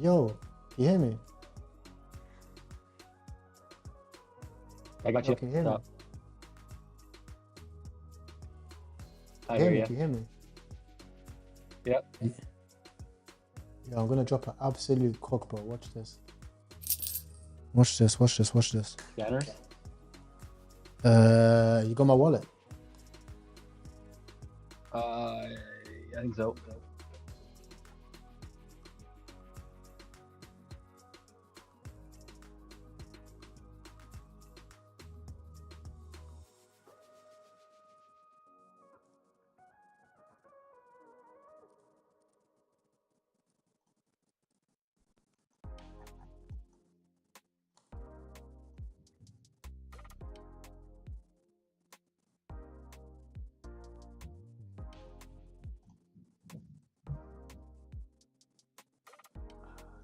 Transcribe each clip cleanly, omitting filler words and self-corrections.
Yo, you hear me? I got you. Can you hear me? Stop. I Hear hear me? you. Can you hear me? Yep. Yeah, I'm gonna drop an absolute cock, bro. Watch this. Watch this. Watch this. Watch this. Scanners? You got my wallet? I think so.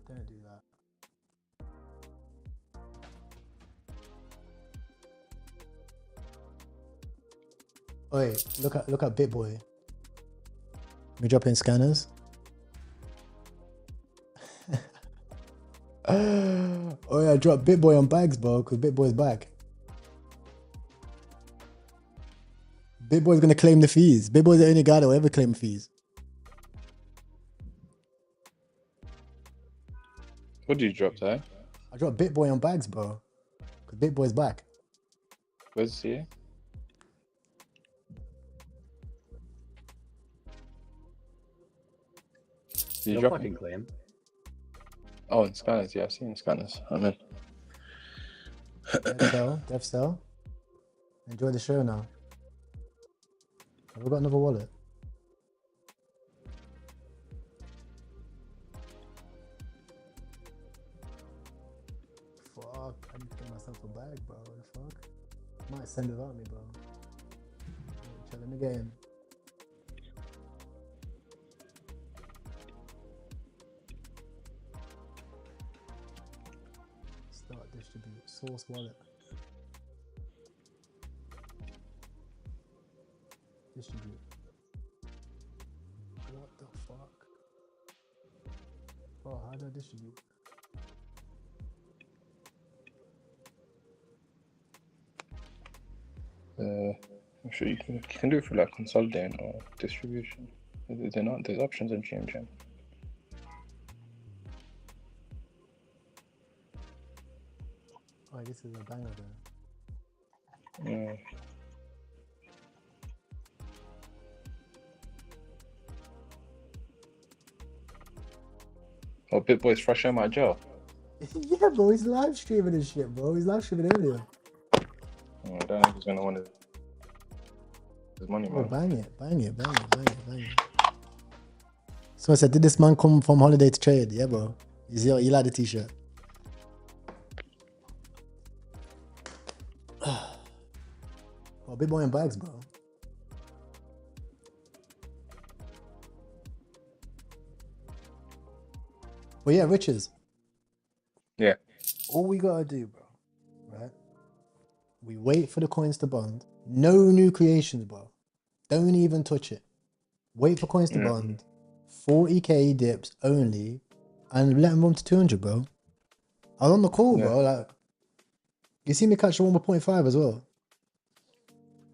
Don't do that. Oi, look at BitBoy. We drop in scanners. Oh yeah, drop BitBoy on bags, bro, because BitBoy's back. BitBoy's gonna claim the fees. BitBoy's the only guy that will ever claim fees. What did you drop there? I dropped BitBoy on bags, bro, because BitBoy's back. Where's he? Did you No drop fucking it? claim. Oh, in scanners. Yeah, I've seen scanners. I'm in. Dev Cell. Enjoy the show now. Have we got another wallet? Fuck, I need to get myself a bag, bro. What the fuck? Might send it without me, bro. Chill, let me get in. Start distribute. Source wallet. Distribute. What the fuck? Bro, how do I distribute? I'm sure you can do it for like consolidating or distribution. They're not. There's options in GMGM. Oh, this is a banger there. Yeah. Oh, BitBoy's fresh out of jail. Yeah, bro, he's live streaming this shit, bro. He's live streaming earlier. Oh, I don't know if he's gonna want his money, Oh, man. bang it, bang it, bang it, bang it, bang it. So I said, did this man come from holiday to trade? Yeah, bro. You like the t-shirt? Oh, big boy in bags, bro. Well, yeah, riches. Yeah. All we gotta do, bro, right? We wait for the coins to bond. No new creations, bro. Don't even touch it. Wait for coins to bond. 40k dips only, and let them run to 200, bro. I was on the call, bro. Like, you see me catch the 1.5 as well.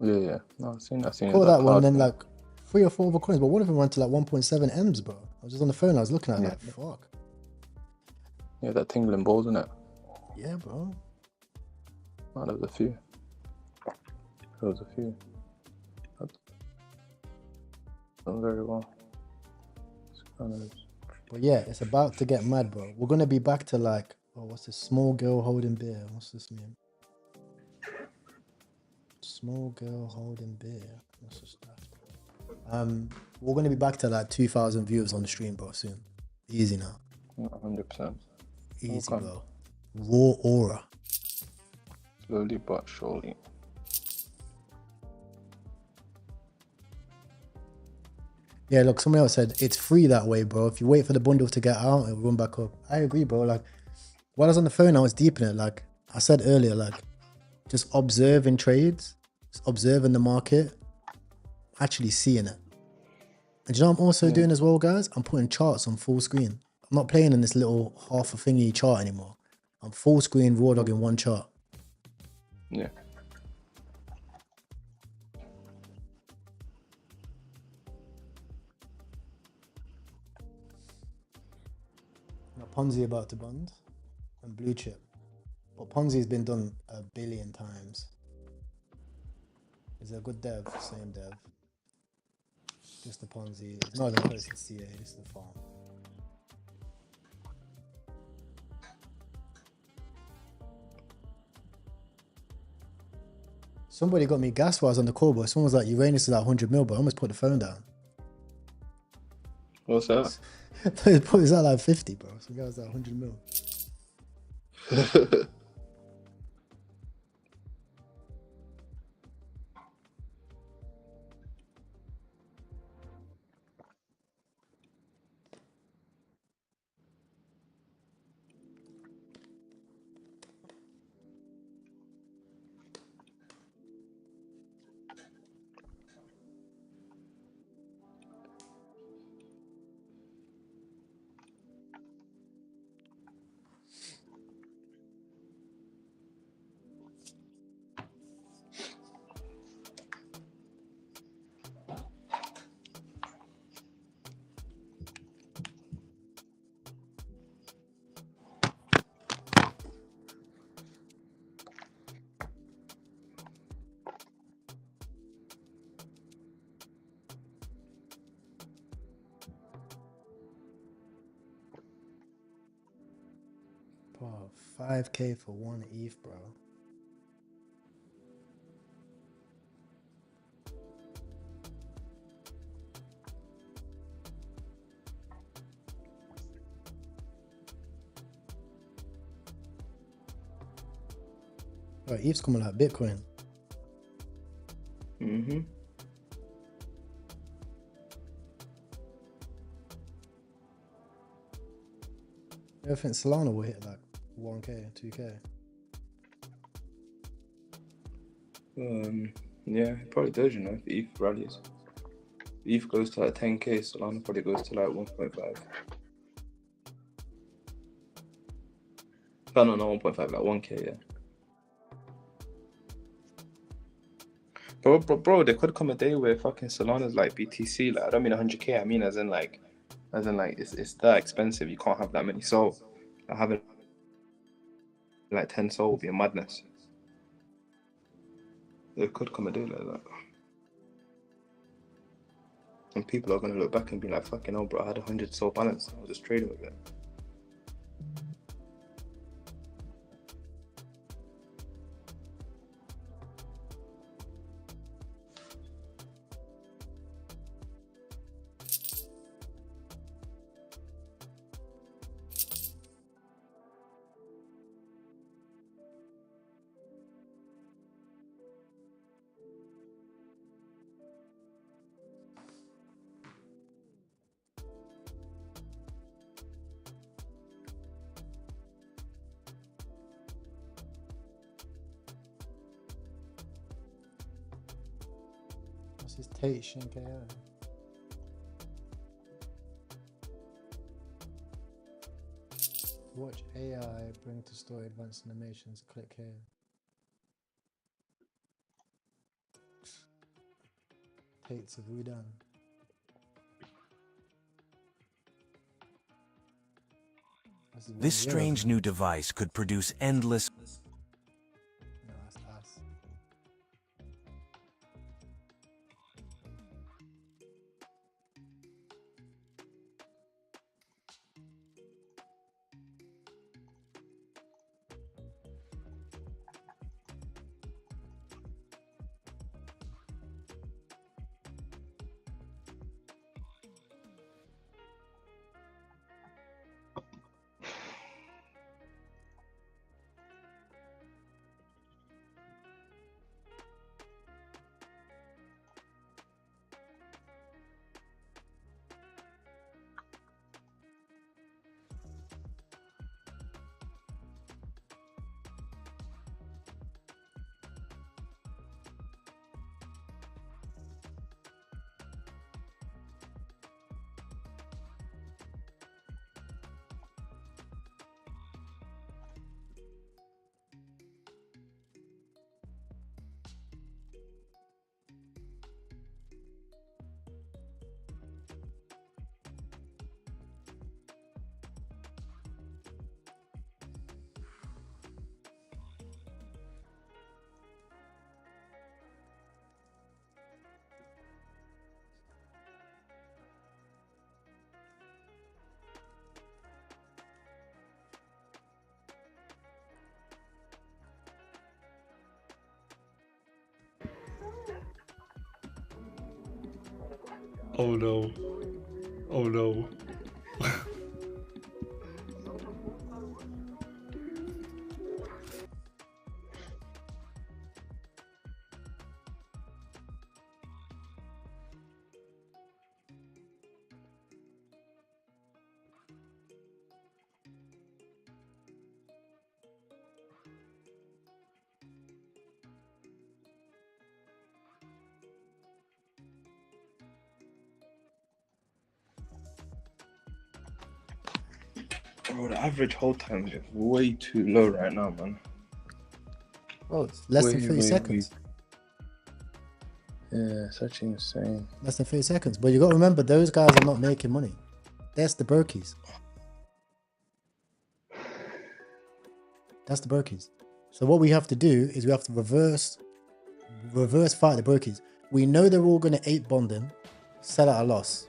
Yeah. No, I've seen Call that one, then one. like 3 or 4 other coins, but one of them went to like 1.7 M's, bro. I was just on the phone. I was looking at it, like, fuck. Yeah, that tingling balls, isn't it? Yeah, bro. Oh, there was a few. Done very well. But yeah, it's about to get mad, bro. We're gonna be back to like, oh, what's this? Small girl holding beer. What's this mean? Small girl holding beer. What's this stuff? We're gonna be back to like 2,000 viewers on the stream, bro, soon. Easy now. 100%. Easy, Okay. bro. Raw aura. Slowly but surely. Yeah, look, someone else said it's free that way, bro. If you wait for the bundle to get out, it'll run back up. I agree, bro. Like, while I was on the phone, I was deep in it. Like I said earlier, like just observing trades, just observing the market, actually seeing it. And do you know what I'm also doing as well, guys? I'm putting charts on full screen. I'm not playing in this little half a thingy chart anymore. I'm full screen raw dog in one chart. Yeah. Now Ponzi about to bond and blue chip. But Ponzi's been done 1 billion times. Is it a good dev? Same dev. Just the Ponzi. It's not even close to CA, just the farm. Somebody got me gas while I was on the call, but someone was like, Uranus is at 100 mil, but I almost put the phone down. What's that? It's at like 50, bro. So the guy was at 100 mil. Oh, 5K for one ETH, bro. Oh, ETH's coming like Bitcoin. Mm-hmm. I think Solana will hit like 1K, 2K. Yeah, it probably does, you know, if ETH rallies. If ETH goes to like 10K, Solana probably goes to like 1.5. No, not 1.5, like 1K, yeah. Bro, there could come a day where fucking Solana's like BTC. Like, I don't mean 100K. I mean as in like it's that expensive. You can't have that many SOL. Having like 10 SOL would be a madness. There could come a day like that, and people are gonna look back and be like, "Fucking hell, bro! I had 100 SOL balance. I was just trading with it." What's his Tate Shinkai? Watch AI bring to story advanced animations. Click here. Tate's of Wudan. This strange new device could produce endless... No, that's us. Oh no. Oh no. Bro, the average hold time is way too low right now, man. Bro, it's less than 30 Way. seconds. Yeah, it's actually insane. Less than 30 seconds. But you got to remember, those guys are not making money. That's the Berkeys. That's the Berkeys. So what we have to do is we have to reverse fight the Berkeys. We know they're all going to 8 bonding, sell at a loss.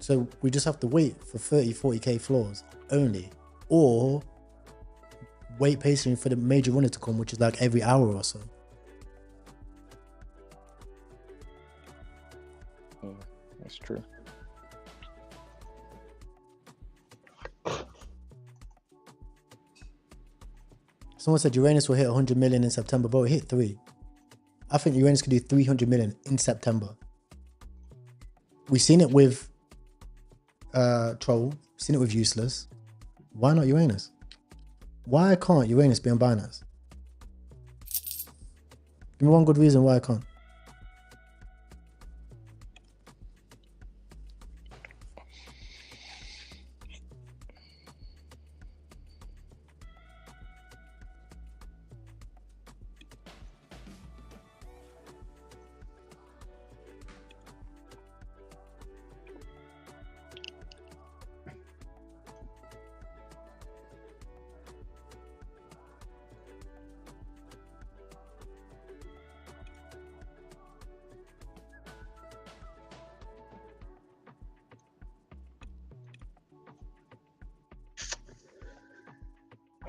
So we just have to wait for 30, 40k floors only. Or wait patiently for the major runner to come, which is like every hour or so. Yeah, that's true. Someone said Uranus will hit 100 million in September, bro. It hit 3. I think Uranus could do 300 million in September. We've seen it with Troll. We've seen it with Useless. Why not Uranus? Why can't Uranus be on Binance? Give me one good reason why I can't.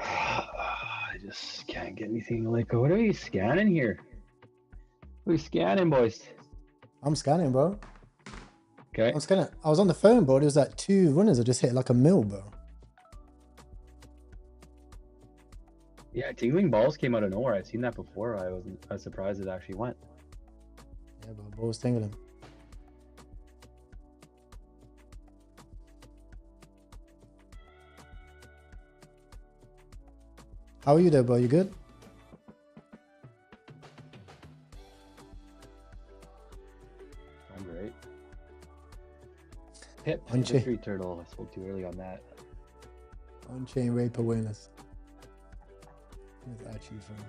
I just can't get anything like. What are you scanning here? What are you scanning, boys? I'm scanning, bro. Okay. I'm scanning. I was on the phone, bro. There was like 2 runners that just hit like a mil, bro. Yeah, tingling balls came out of nowhere. I've seen that before. I was surprised it actually went. Yeah, bro. Bro was tingling. How are you there, bro? You good? I'm great. Pip, Unchained. Mystery Turtle. I spoke too early on that. On-chain rape awareness. It's actually funny.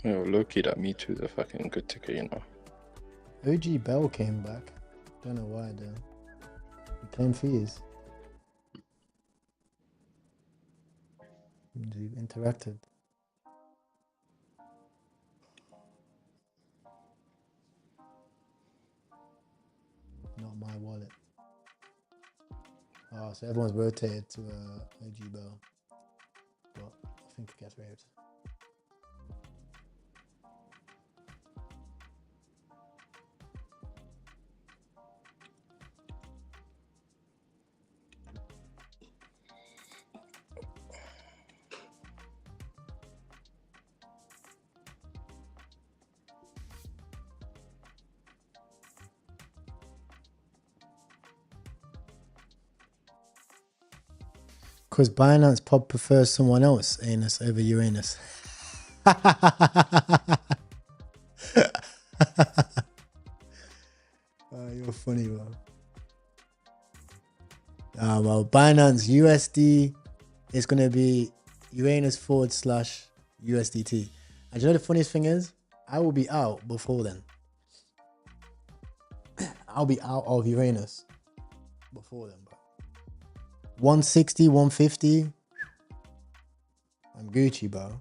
Yo, low-key, that Me Too's a fucking good ticket, you know. OG Bell came back. Don't know why though. He claimed fees. He interacted. Not my wallet. Oh, so everyone's rotated to OG Bell. But I think it gets raped. Because Binance Pod prefers someone else, Anus, over Uranus. You're funny, bro. Well, Binance USD is going to be Uranus / USDT. And you know the funniest thing is? I will be out before then. I'll be out of Uranus before then, bro. 160, 150. I'm Gucci, bro.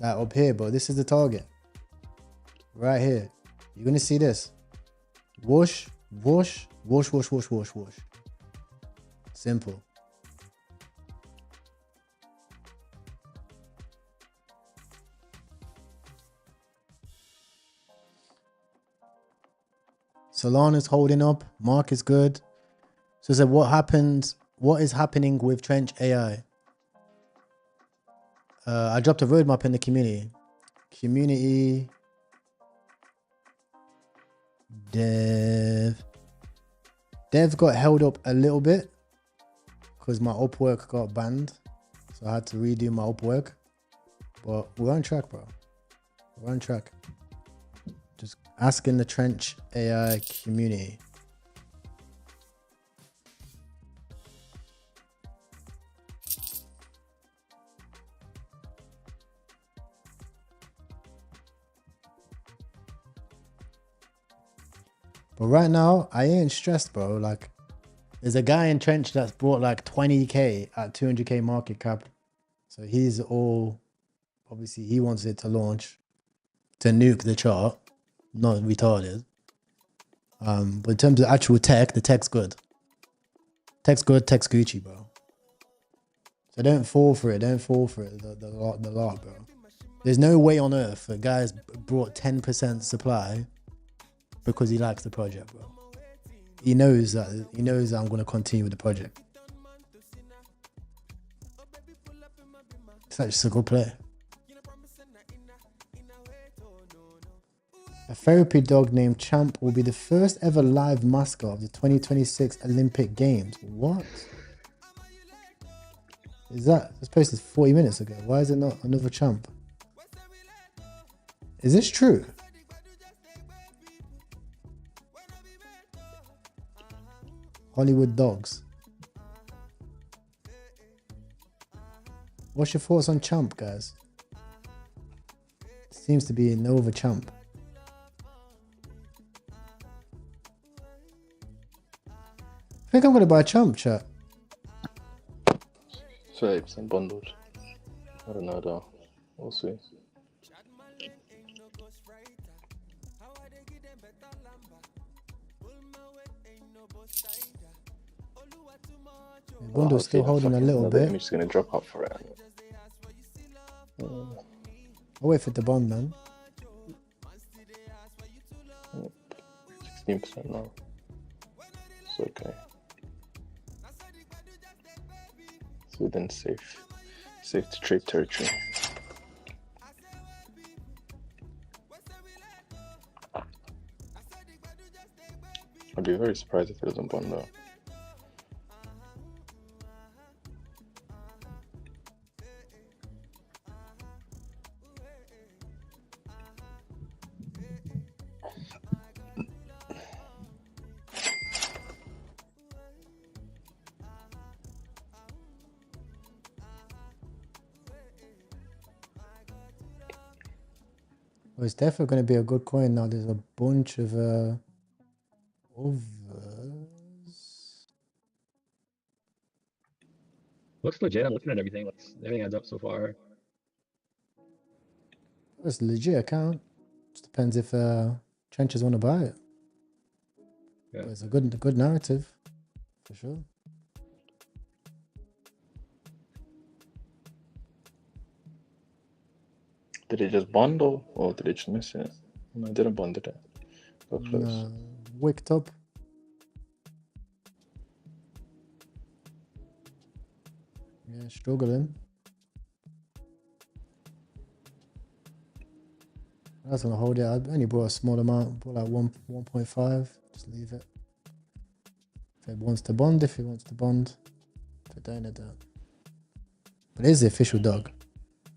Like up here, bro. This is the target. Right here. You're gonna see this. Whoosh, whoosh, whoosh, whoosh, whoosh, whoosh, whoosh. Simple. Solana's holding up. Mark is good. So said, what happened? What is happening with Trench AI? I dropped a roadmap in the community. Community dev. Dev got held up a little bit because my Upwork got banned. So I had to redo my Upwork. But we're on track, bro. We're on track. Just asking the Trench AI community. But right now, I ain't stressed, bro. Like, there's a guy in Trench that's brought like 20K at 200K market cap. So he's all, obviously he wants it to launch, to nuke the chart. Not retarded. But in terms of actual tech, the tech's good. Tech's good, tech's Gucci, bro. So don't fall for it, don't fall for it, the lot, bro. There's no way on earth a guy's brought 10% supply because he likes the project, bro. He knows that I'm gonna continue with the project. It's like just a good play. A therapy dog named Champ will be the first ever live mascot of the 2026 Olympic Games. What? Is that? This post is 40 minutes ago. Why is it not another Champ? Is this true? Hollywood dogs. What's your thoughts on Champ, guys? Seems to be an over Champ. I think I'm gonna buy a Champ, chat. 30% bundled. I don't know though. We'll see. The bundle's still holding a little bit. I'm just gonna drop out for it. I'll wait for the bond, man. 16% now. It's okay. It's within safe to trade territory. I'd be very surprised if it doesn't bond though. Well, it's definitely going to be a good coin now. There's a bunch of overs. Looks legit. I'm looking at everything. Everything adds up so far. It's a legit account. Just depends if Trenches want to buy it. Yeah. But it's a good narrative, for sure. Did it just bundle or did it just miss it? No, it didn't bond, did it? So close. Wicked up. Yeah, struggling. I was gonna hold it. I only bought a small amount, bought like 1.5. Just leave it. If it wants to bond, if it wants to bond. If it don't, it don't. But it is the official dog.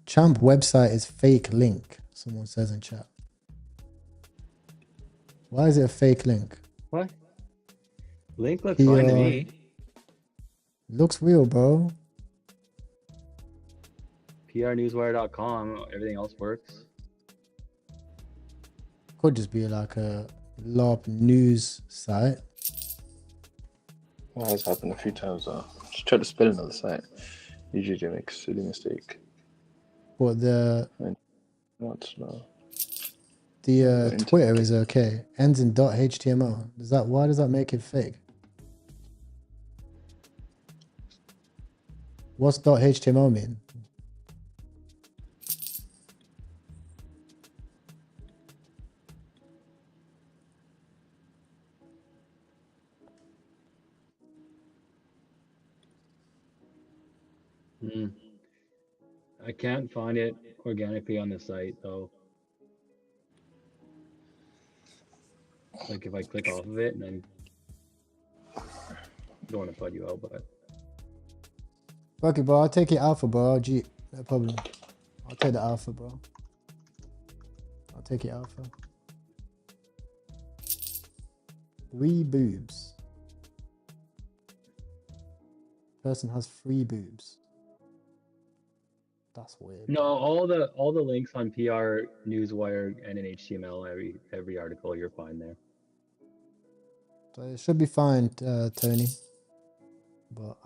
Champ website is fake link, someone says in chat. Why is it a fake link? What? Link looks fine to me. Looks real, bro. PRnewswire.com. Everything else works. Could just be like a LARP news site. That has happened a few times though. Just try to spell another site. Usually make a silly mistake. But the Not slow. The Got Twitter is okay. Ends in .html. Why does that make it fake? What's .html mean? I can't find it organically on the site though. Like if I click off of it and then don't want to FUD you out, but Fuck it, bro. I'll take it alpha, bro. G, no problem. I'll take the alpha, bro. I'll take it alpha. 3 boobs. Person has 3 boobs. That's weird. no, all the links on PR, Newswire, and in HTML, every article you're fine there. So it should be fine, Tony. But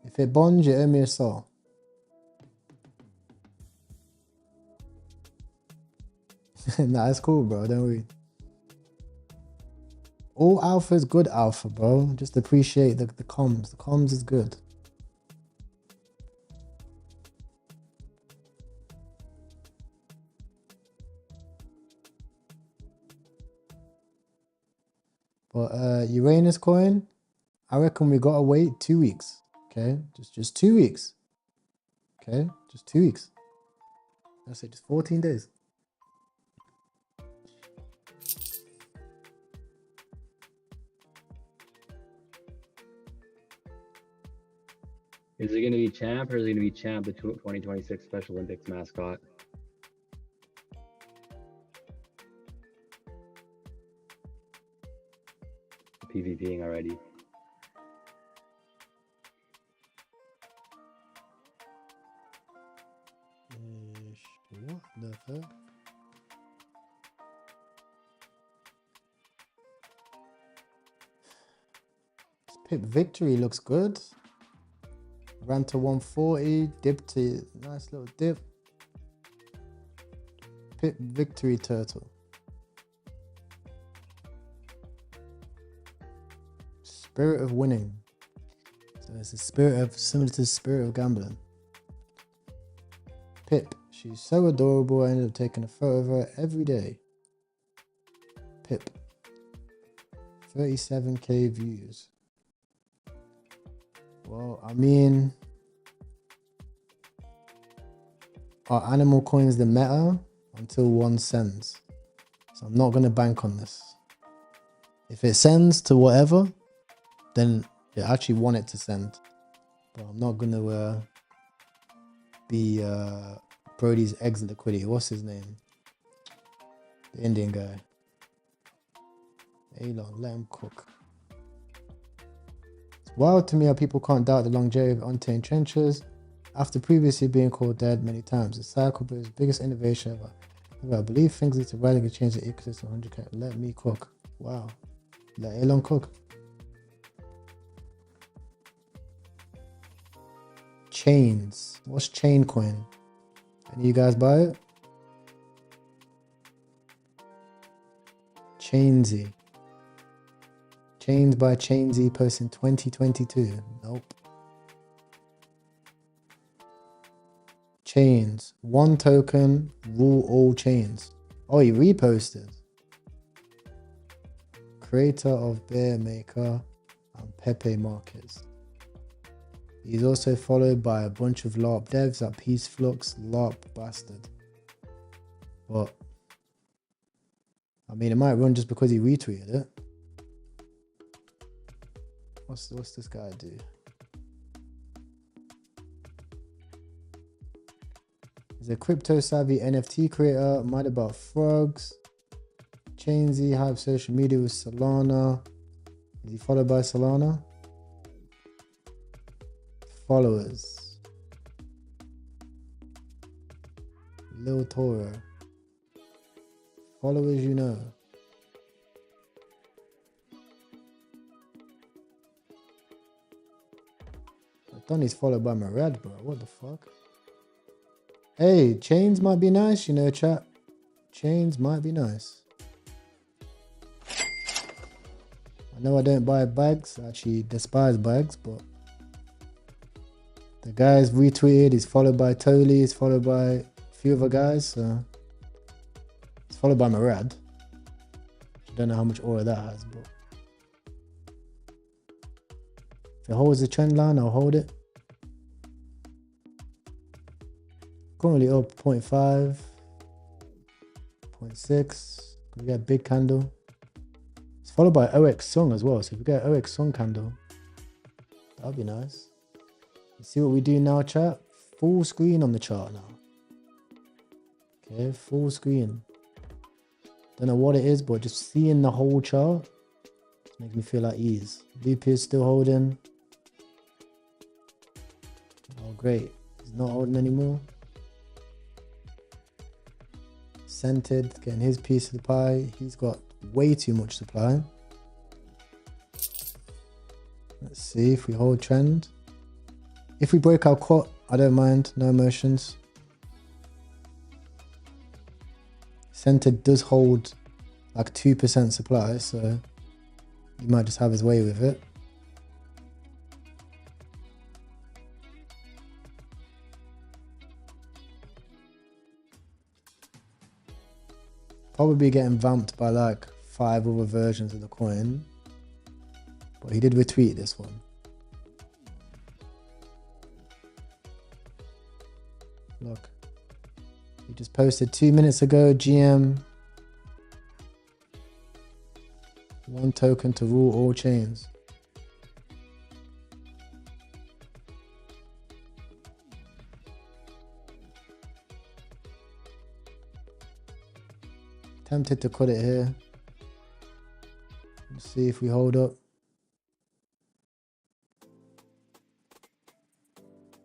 if it bonds, you owe me a soul. Nah, it's cool, bro. Don't worry. All alpha is good alpha, bro. Just appreciate the comms. The comms is good. But Uranus coin, I reckon we gotta wait 2 weeks. Okay, just 2 weeks. Okay, just 2 weeks. That's it, just 14 days. Is it going to be Champ or is it going to be Champ, the 2026 Special Olympics mascot? PvPing already. What the fuck? This Pip Victory looks good. Ran to 140, dipped to nice little dip. Pip Victory Turtle. Spirit of winning. So it's a spirit of, similar to the spirit of gambling. Pip, she's so adorable. I ended up taking a photo of her every day. Pip. 37k views. Well, I mean, are animal coins the meta until one sends? So I'm not going to bank on this. If it sends to whatever, then I actually want it to send. But I'm not going to be Brody's exit liquidity. What's his name? The Indian guy. Elon, let him cook. It's wild to me how people can't doubt the longevity of Untamed Trenches after previously being called dead many times. The cycle is the biggest innovation ever. I believe things need to radically change the ecosystem 100k. Let me cook. Wow. Let Elon cook. Chains. What's chain coin? Any of you guys buy it? Chainsy. Chains by Chainsy posting 2022. Nope. Chains. 1 token, rule all chains. Oh, he reposted. Creator of Bear Maker and Pepe Markets. He's also followed by a bunch of LARP devs at Peaceflux, LARP Bastard. But, I mean, it might run just because he retweeted it. What's this guy do? He's a crypto savvy NFT creator, mind about frogs. Chainsy, hype social media with Solana. Is he followed by Solana? Followers. Lil Toro. Followers, you know. I thought he's followed by Marad, bro. What the fuck? Hey, chains might be nice, you know, chat. Chains might be nice. I know I don't buy bags. I actually despise bags, but the guy's retweeted. He's followed by Toli. He's followed by a few other guys. So it's followed by Murad. I don't know how much aura that has, but if it holds the trend line, I'll hold it. Currently up 0.5, 0.6. We get a big candle. It's followed by OX Song as well. So if we get OX Song candle, that'll be nice. Let's see what we do now, chat. Full screen on the chart now. Okay, full screen. Don't know what it is, but just seeing the whole chart makes me feel at ease. VP is still holding. Oh, great. He's not holding anymore. Scented, getting his piece of the pie. He's got way too much supply. Let's see if we hold trend. If we break our quat, I don't mind. No emotions. Scented does hold like 2% supply, so he might just have his way with it. Probably getting vamped by like 5 other versions of the coin, but he did retweet this one. Look, he just posted 2 minutes ago, GM, 1 token to rule all chains. Tempted to cut it here. Let's see if we hold up.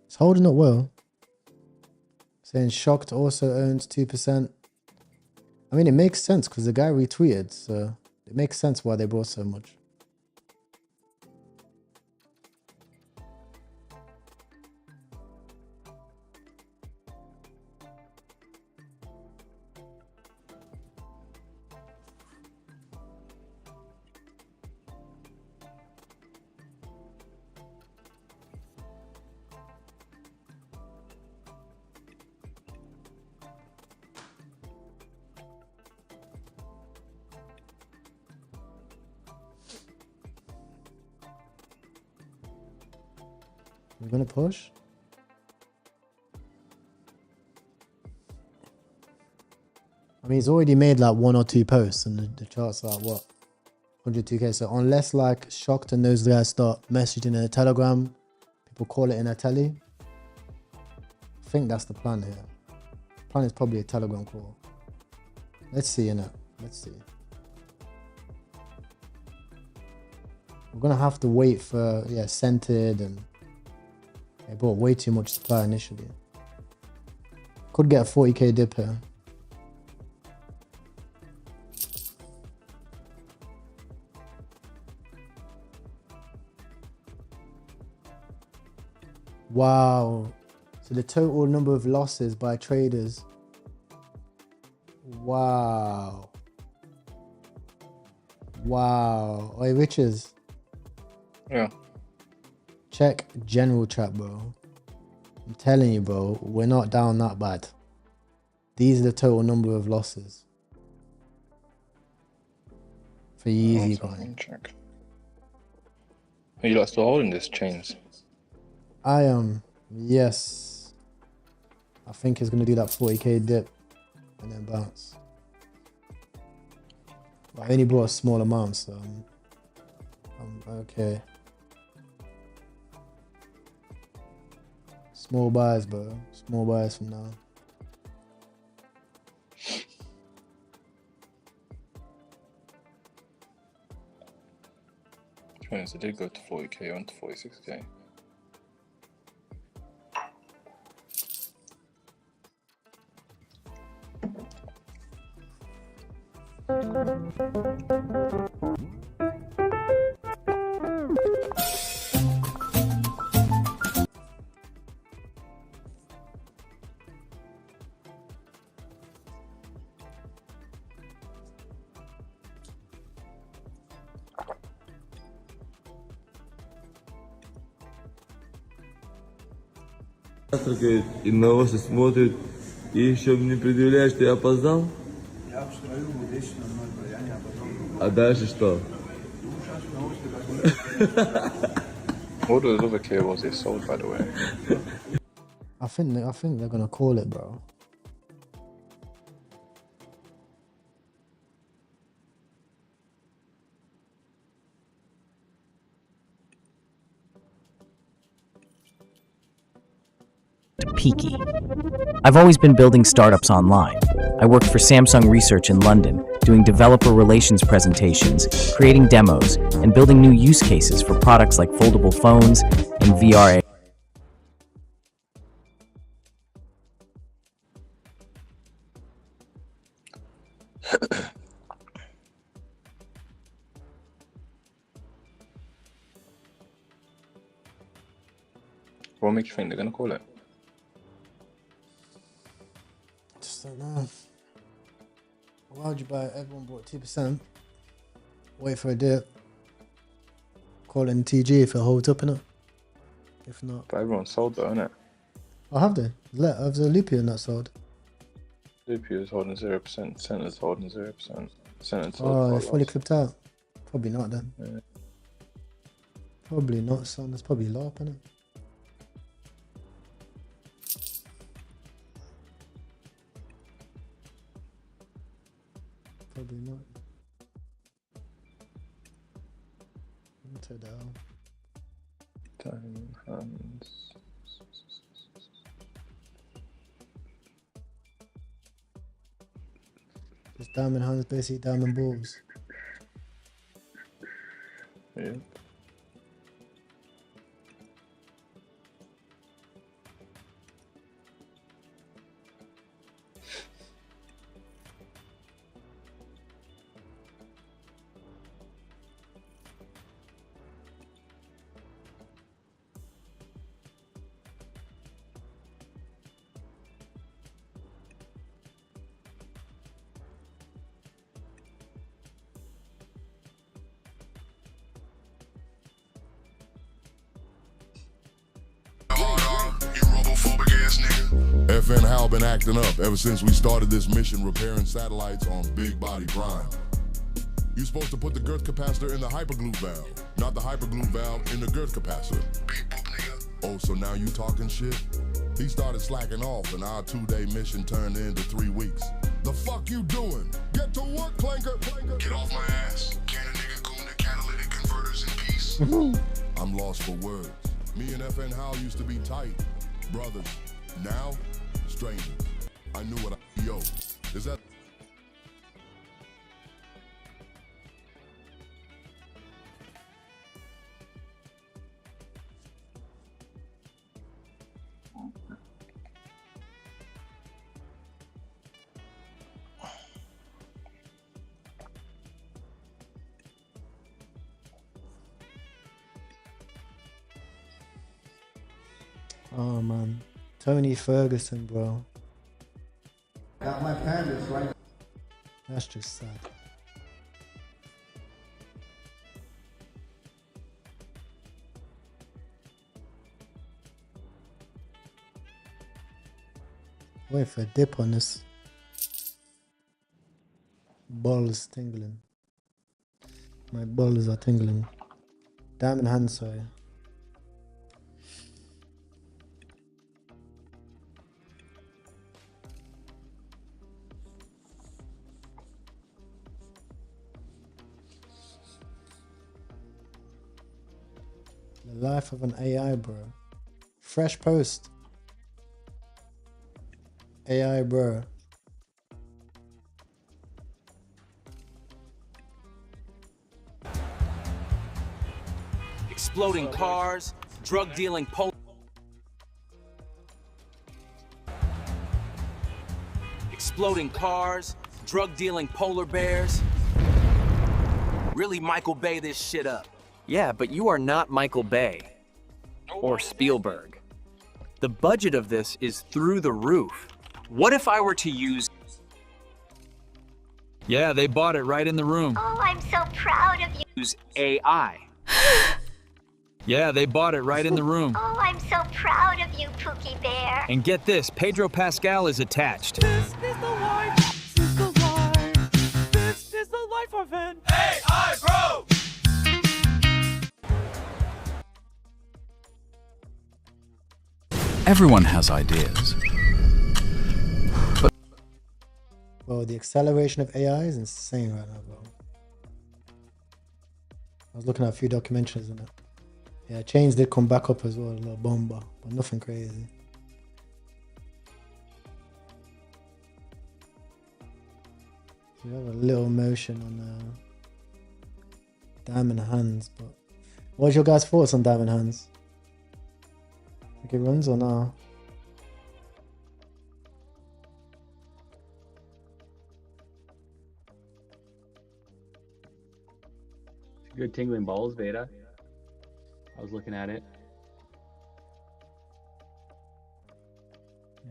It's holding up well. Saying Shocked also owns 2%. I mean, it makes sense because the guy retweeted, so it makes sense why they bought so much. We're gonna push. I mean, he's already made like 1 or 2 posts and the chart's like what? 102k. So unless like Shocked and those guys start messaging in a Telegram, people call it in a telly. I think that's the plan here. The plan is probably a Telegram call. Let's see, innit? Let's see. We're gonna have to wait for Scented, and they bought way too much supply initially. Could get a 40k dip here. Wow. So the total number of losses by traders. Wow. Wow. Oi, Riches. Yeah. Check general chat, bro. I'm telling you, bro, we're not down that bad. These are the total number of losses. For Yeezy coin. Check. Are you lot still holding this chains? I am, yes. I think it's gonna do that 40k dip and then bounce. But I only bought a small amount, so I'm okay. Small buys, bro. Small buys from now. Chains, it did go to 40k on to 46k. Завтракает и на вас смотрит, и еще мне предъявляешь, что я опоздал? А дальше что? All those other cables they sold, by the way. I think they're gonna call it, bro. Peaky. I've always been building startups online. I worked for Samsung Research in London, doing developer relations presentations, creating demos, and building new use cases for products like foldable phones and VR. What makes you think they're gonna call it? Just don't know. Why would you buy it? Everyone bought 2%. Wait for a dip. Call it in TG if it holds up, innit? If not. But everyone sold though, innit? Oh, have they? Have the Lupia not sold? Lupio is holding 0%, Center's holding 0%. Center's Oh, they're fully lost. clipped out. Probably not then. Yeah. Probably not, son. That's probably LARP, innit? Probably not. Into down. Diamond hands. Just diamond hands, basically diamond balls. Yeah. FN Hal been acting up ever since we started this mission repairing satellites on Big Body Prime. You're supposed to put the girth capacitor in the hyperglue valve, not the hyperglue valve in the girth capacitor. Oh, so now you talking shit? He started slacking off and our 2-day mission turned into 3 weeks. The fuck you doing? Get to work, Clanker! Get off my ass. Can a nigga goon the catalytic converters in peace? I'm lost for words. Me and FN Hal used to be tight. Brothers. Now, strangers. I knew what I... Yo, is that... Oh man. Tony Ferguson, bro. Got my pandas right. That's just sad. Wait for a dip on this. Balls tingling. My balls are tingling. Diamond hand, sorry. The life of an AI, bro. Fresh post. AI, bro. Exploding cars, drug dealing Exploding cars, drug dealing polar bears. Really Michael Bay this shit up. Yeah, but you are not Michael Bay or Spielberg. The budget of this is through the roof. What if I were to use... Yeah, they bought it right in the room. Oh, I'm so proud of you. Use AI? Yeah, they bought it right in the room. Oh, I'm so proud of you, Pookie Bear. And get this, Pedro Pascal is attached. This is the life. This is the life. This is the life of an AI Pro. Everyone has ideas. Well, the acceleration of AI is insane right now, bro. I was looking at a few documentaries on it. Yeah, chains did come back up as well, a little bomber, but nothing crazy. So we have a little motion on Diamond Hands, but what's your guys' thoughts on Diamond Hands? Think it runs or no? Good tingling balls beta. I was looking at it.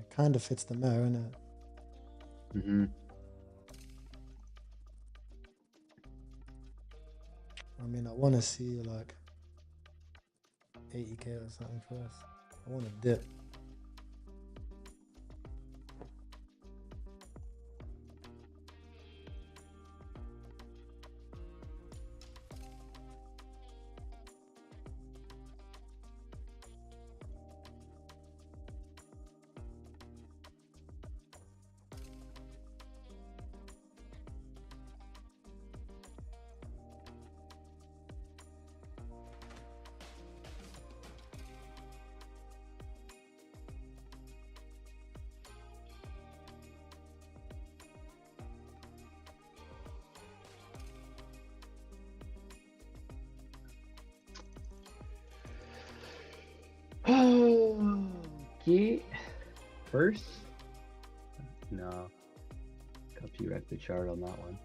It kind of fits the mirror, innit? Mm-hmm. I mean, I want to see like 80k or something first. I want to dip. Okay. First? No. Copyright the chart on that one.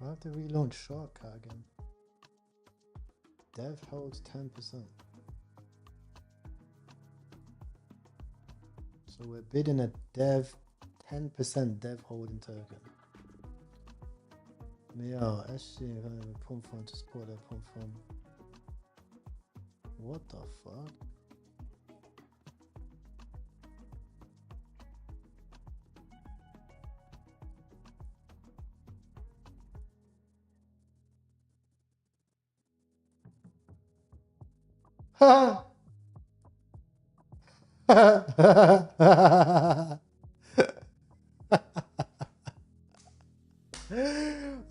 I have to relaunch Shortcut again. Dev holds 10%. So we're bidding a dev 10% dev holding token. Men ja, SJ pump from to support that pump from. What the fuck?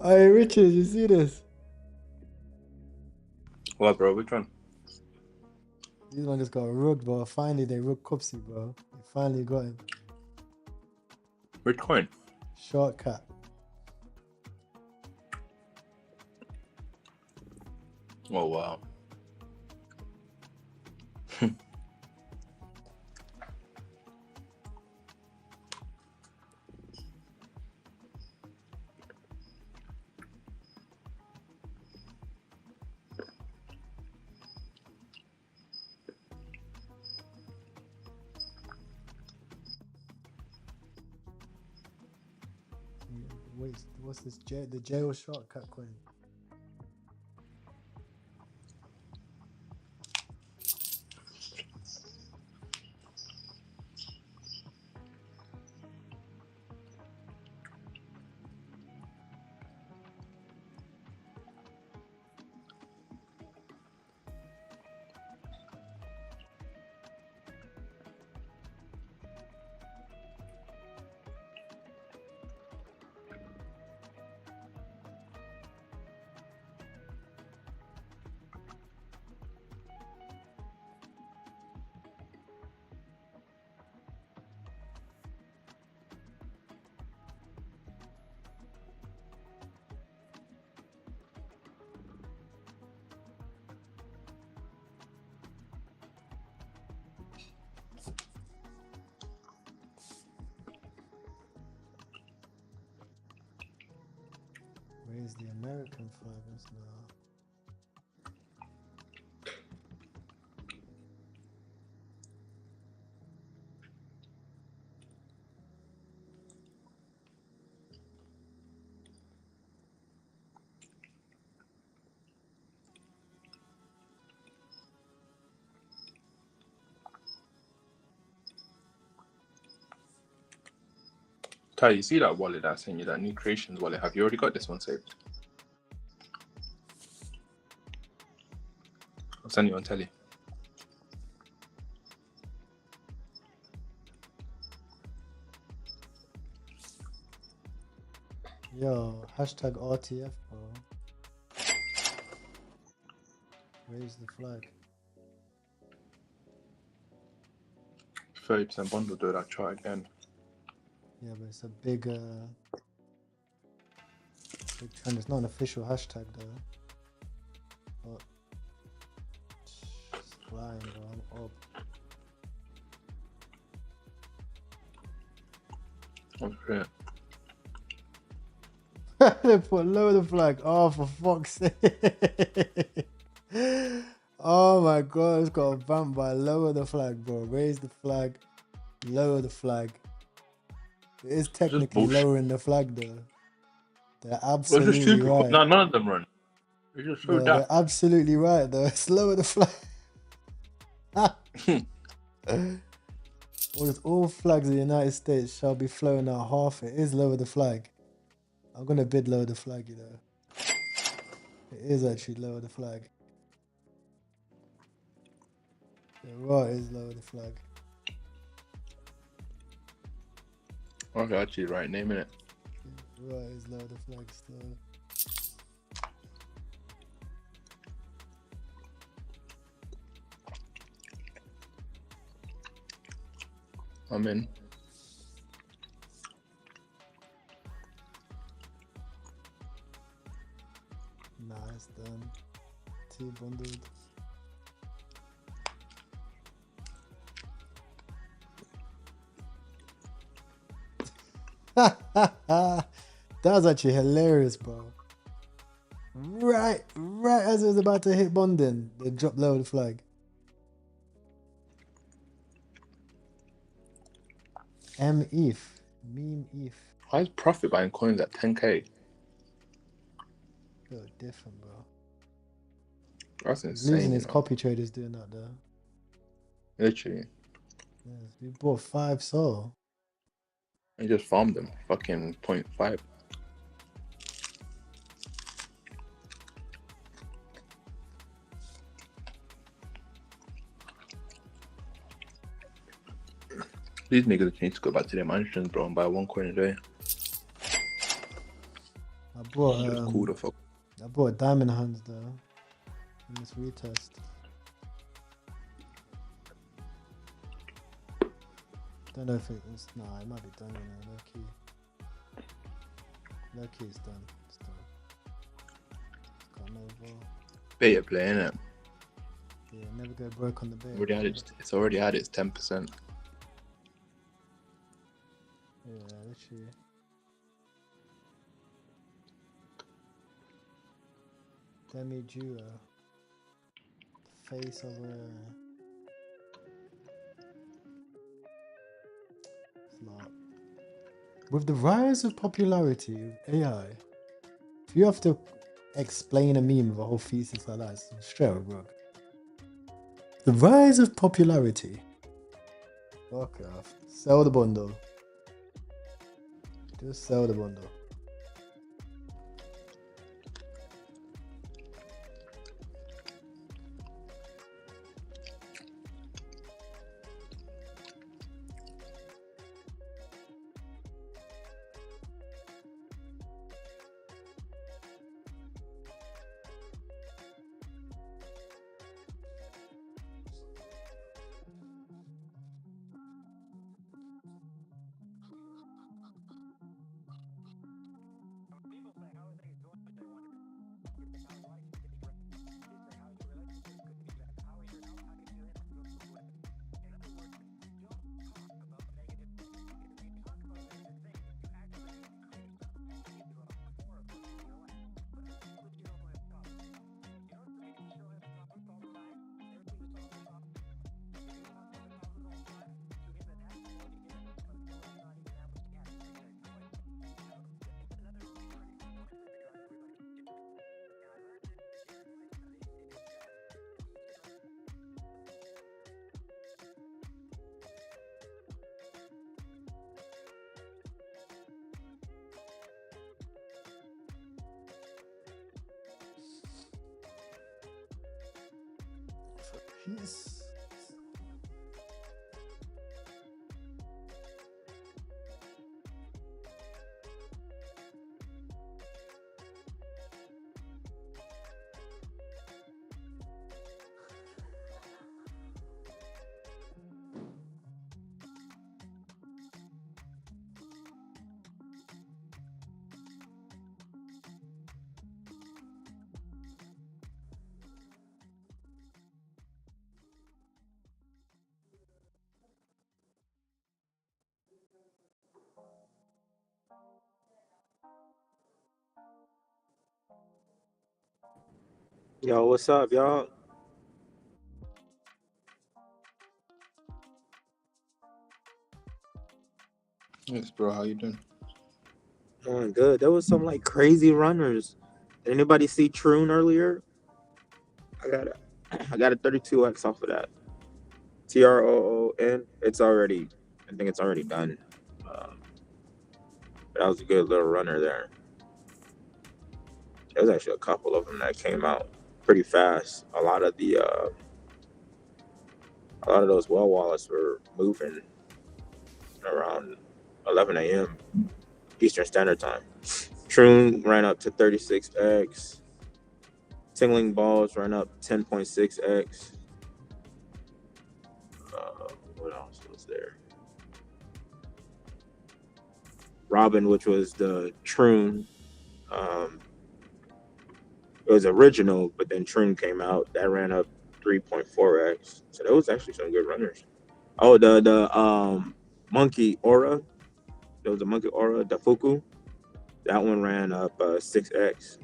Hey Richard, you see this? What, bro? Which one? These one just got rugged, bro. Finally, they rugged Cupsy, bro. They finally got him. Which coin? Shortcut. Oh, wow. Wait, what's this? The jail shortcut coin. Where's the American flaggers now? Ty, you see that wallet that I sent you, that new creations wallet? Have you already got this one saved? I'll send you on telly. Yo, hashtag RTF, bro. Raise the flag. 30% bundle, dude. I'll try again. Yeah, but it's a big trend. It's not an official hashtag though. But it's flying, bro. I'm up. What's it? They put lower the flag. Oh, for fuck's sake. Oh my god, it's got a bump by lower the flag, bro. Raise the flag, lower the flag. It is technically lowering the flag though. They're absolutely right. No, none of them run. It's just so They're absolutely right though. It's lower the flag. All flags of the United States shall be flown out half. It is lower the flag. I'm gonna bid lower the flag, you know. It is actually lower the flag. Yeah, right, it is lower the flag. Okay, actually, right, naming it. Right, it is lower the flag still. I'm in. Nah, it's done. T-bundled. That was actually hilarious, bro. right as it was about to hit bonding, they dropped low the flag. Meme ETH. Why is Profit buying coins at 10k? Feel different, bro. That's He's insane. losing You his know? copy traders doing that though. Literally. Yes, we bought 5 soul. He just farmed them. Fucking 0.5. These niggas need to go back to their mansions, bro, and buy 1 coin a day. I bought Just cool the fuck. I bought diamond hands though. In this retest. Don't know if it's nah, it might be done, you know, low key. Low key it's done. It's done. It's got no ball. Beta play, innit? Yeah, never go broke on the bait. It's already had its 10%. Yeah, literally. Demi duo. The face of a. Smart. With the rise of popularity of AI, if you have to explain a meme with a whole thesis like that, it's straight up wrong. The rise of popularity. Fuck off. Sell the bundle. Just sell the bundle. Peace. Yo, what's up, y'all? Thanks, bro. How you doing? Doing good. There was some like crazy runners. Did anybody see Troon earlier? I got a 32x off of that. TROON. It's already, I think it's already done. That was a good little runner there. There's actually a couple of them that came out pretty fast. A lot of those well wallets were moving around 11 a.m. Eastern Standard Time. Troon ran up to 36x. Tingling Balls ran up 10.6x. What else was there? Robin, which was the Troon. It was original, but then Troon came out. That ran up 3.4x. So there was actually some good runners. Oh, the Monkey Aura. There was a Monkey Aura, the Fuku. That one ran up 6x.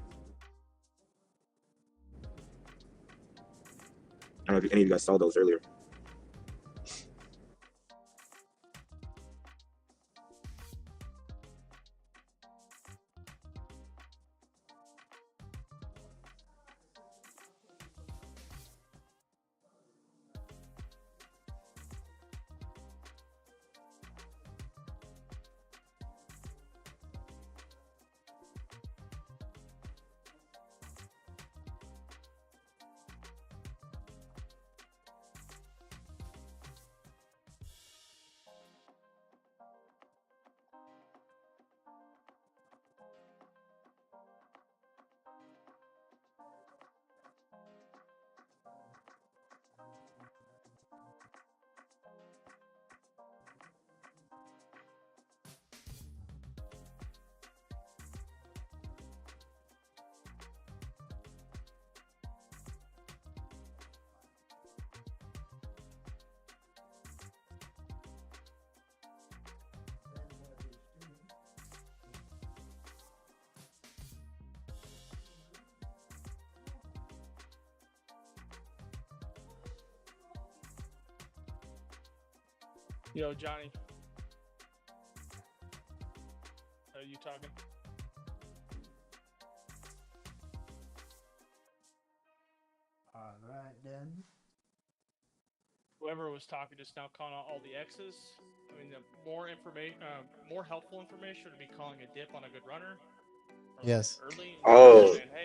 I don't know if any of you guys saw those earlier. Yo, Johnny. Are you talking? All right then. Whoever was talking just now, calling out all the X's. I mean, the more information, more helpful information would be calling a dip on a good runner. Yes. Early. Oh, saying, hey,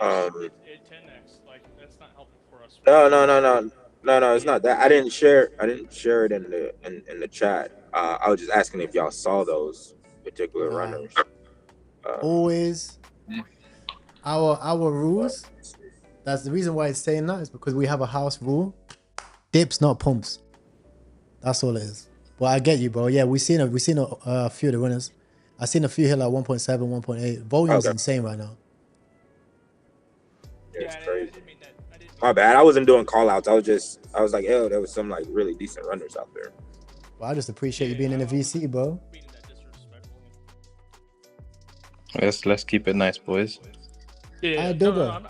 it 10x. Like that's not helping for us. No, it's not that. I didn't share it in the chat. I was just asking if y'all saw those particular runners. Always our rules. That's the reason why it's saying that is because we have a house rule. Dips, not pumps. That's all it is. But I get you, bro. Yeah, we've seen a few of the runners. I've seen a few here like 1.7, 1.8. Volume's insane right now. Yeah, it's crazy. My bad. I wasn't doing call outs. I was like, yo, there was some like really decent runners out there. Well, I just appreciate you being in the VC, bro. Let's keep it nice, boys. Yeah, I do, bro. I'm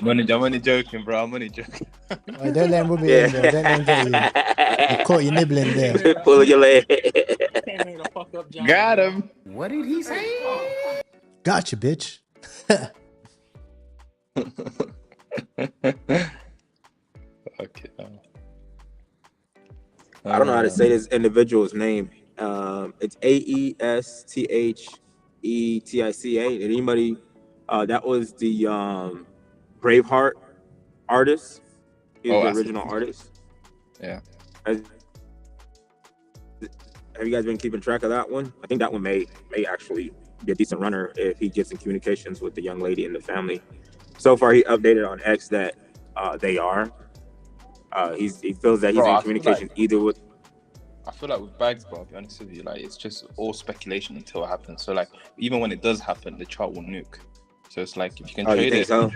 only joking, bro. I'm only joking. Right, don't let him rub it in, bro. Don't let him get you. You caught you nibbling there. Pull your leg. Got him. What did he say? Gotcha, bitch. Okay. I don't know how to say this individual's name. It's AESTHETICA. Did anybody? That was the Braveheart artist. He was the original artist. Yeah. Have you guys been keeping track of that one? I think that one may actually be a decent runner if he gets in communications with the young lady and the family. So far, he updated on X that they are. He feels that he's in communication either with. I feel like with bags, bro, I'll be honest with you, like it's just all speculation until it happens. So like even when it does happen, the chart will nuke. So it's like if you can trade it. So?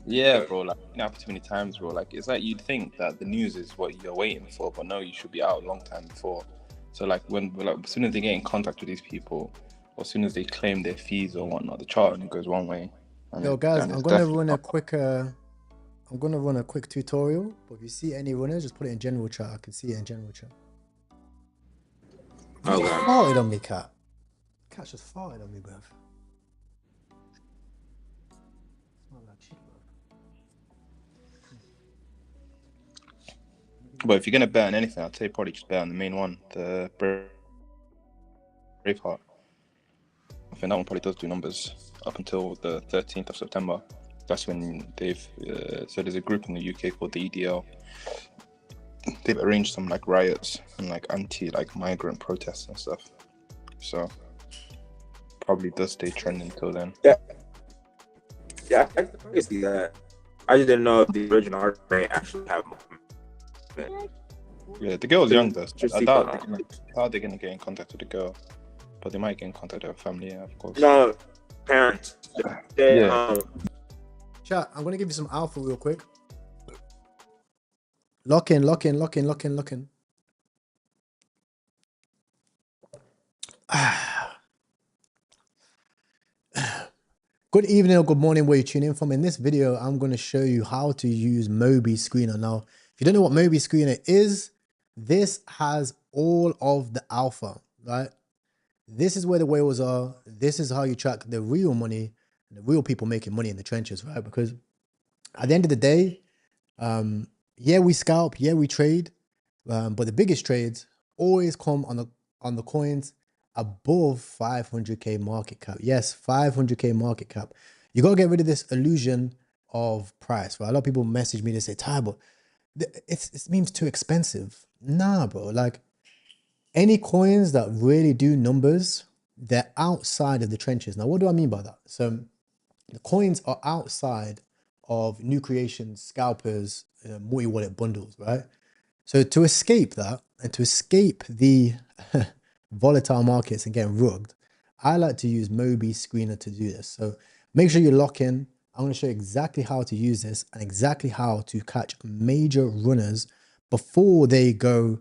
Yeah, bro. Like it happened too many times, bro. Like it's like you'd think that the news is what you're waiting for, but no, you should be out a long time before. So like as soon as they get in contact with these people, or as soon as they claim their fees or whatnot, the chart only goes one way. Yo, guys, I'm gonna run a quick tutorial. But if you see any runners, just put it in general chat. I can see it in general chat. Oh, just farted on me, cat. Cat just farted on me, bruv. But if you're gonna bet on anything, I'd say probably just bet on the main one, the Braveheart. I think that one probably does do numbers up until the 13th of September. That's when they've so there's a group in the UK called the EDL. They've arranged some like riots and like migrant protests and stuff. So probably does stay trending until then. Yeah, I can see that. I just didn't know if the original art may actually have. Yeah, the girl's young though. I doubt they're gonna get in contact with the girl, but they might get in contact with her family. Yeah, of course. No, parents. Chat, I'm gonna give you some alpha real quick. Lock in. Good evening or good morning where you tune in from. In this video, I'm going to show you how to use Moby screener. Now, If you don't know what Moby Screener is, this has all of the alpha, right? This is where the whales are. This is how you track the real money, the real people making money in the trenches, right? Because at the end of the day, yeah, we scalp, yeah, we trade, but the biggest trades always come on the coins above 500k market cap. Yes, 500k market cap. You gotta get rid of this illusion of price, right? A lot of people message me to say, Ty, but it seems too expensive. Nah, bro. Like, any coins that really do numbers, they're outside of the trenches. Now, what do I mean by that? So the coins are outside of new creations, scalpers, multi-wallet bundles, right? So to escape that and to escape the volatile markets and getting rugged, I like to use Moby Screener to do this. So make sure you lock in. I'm going to show you exactly how to use this and exactly how to catch major runners before they go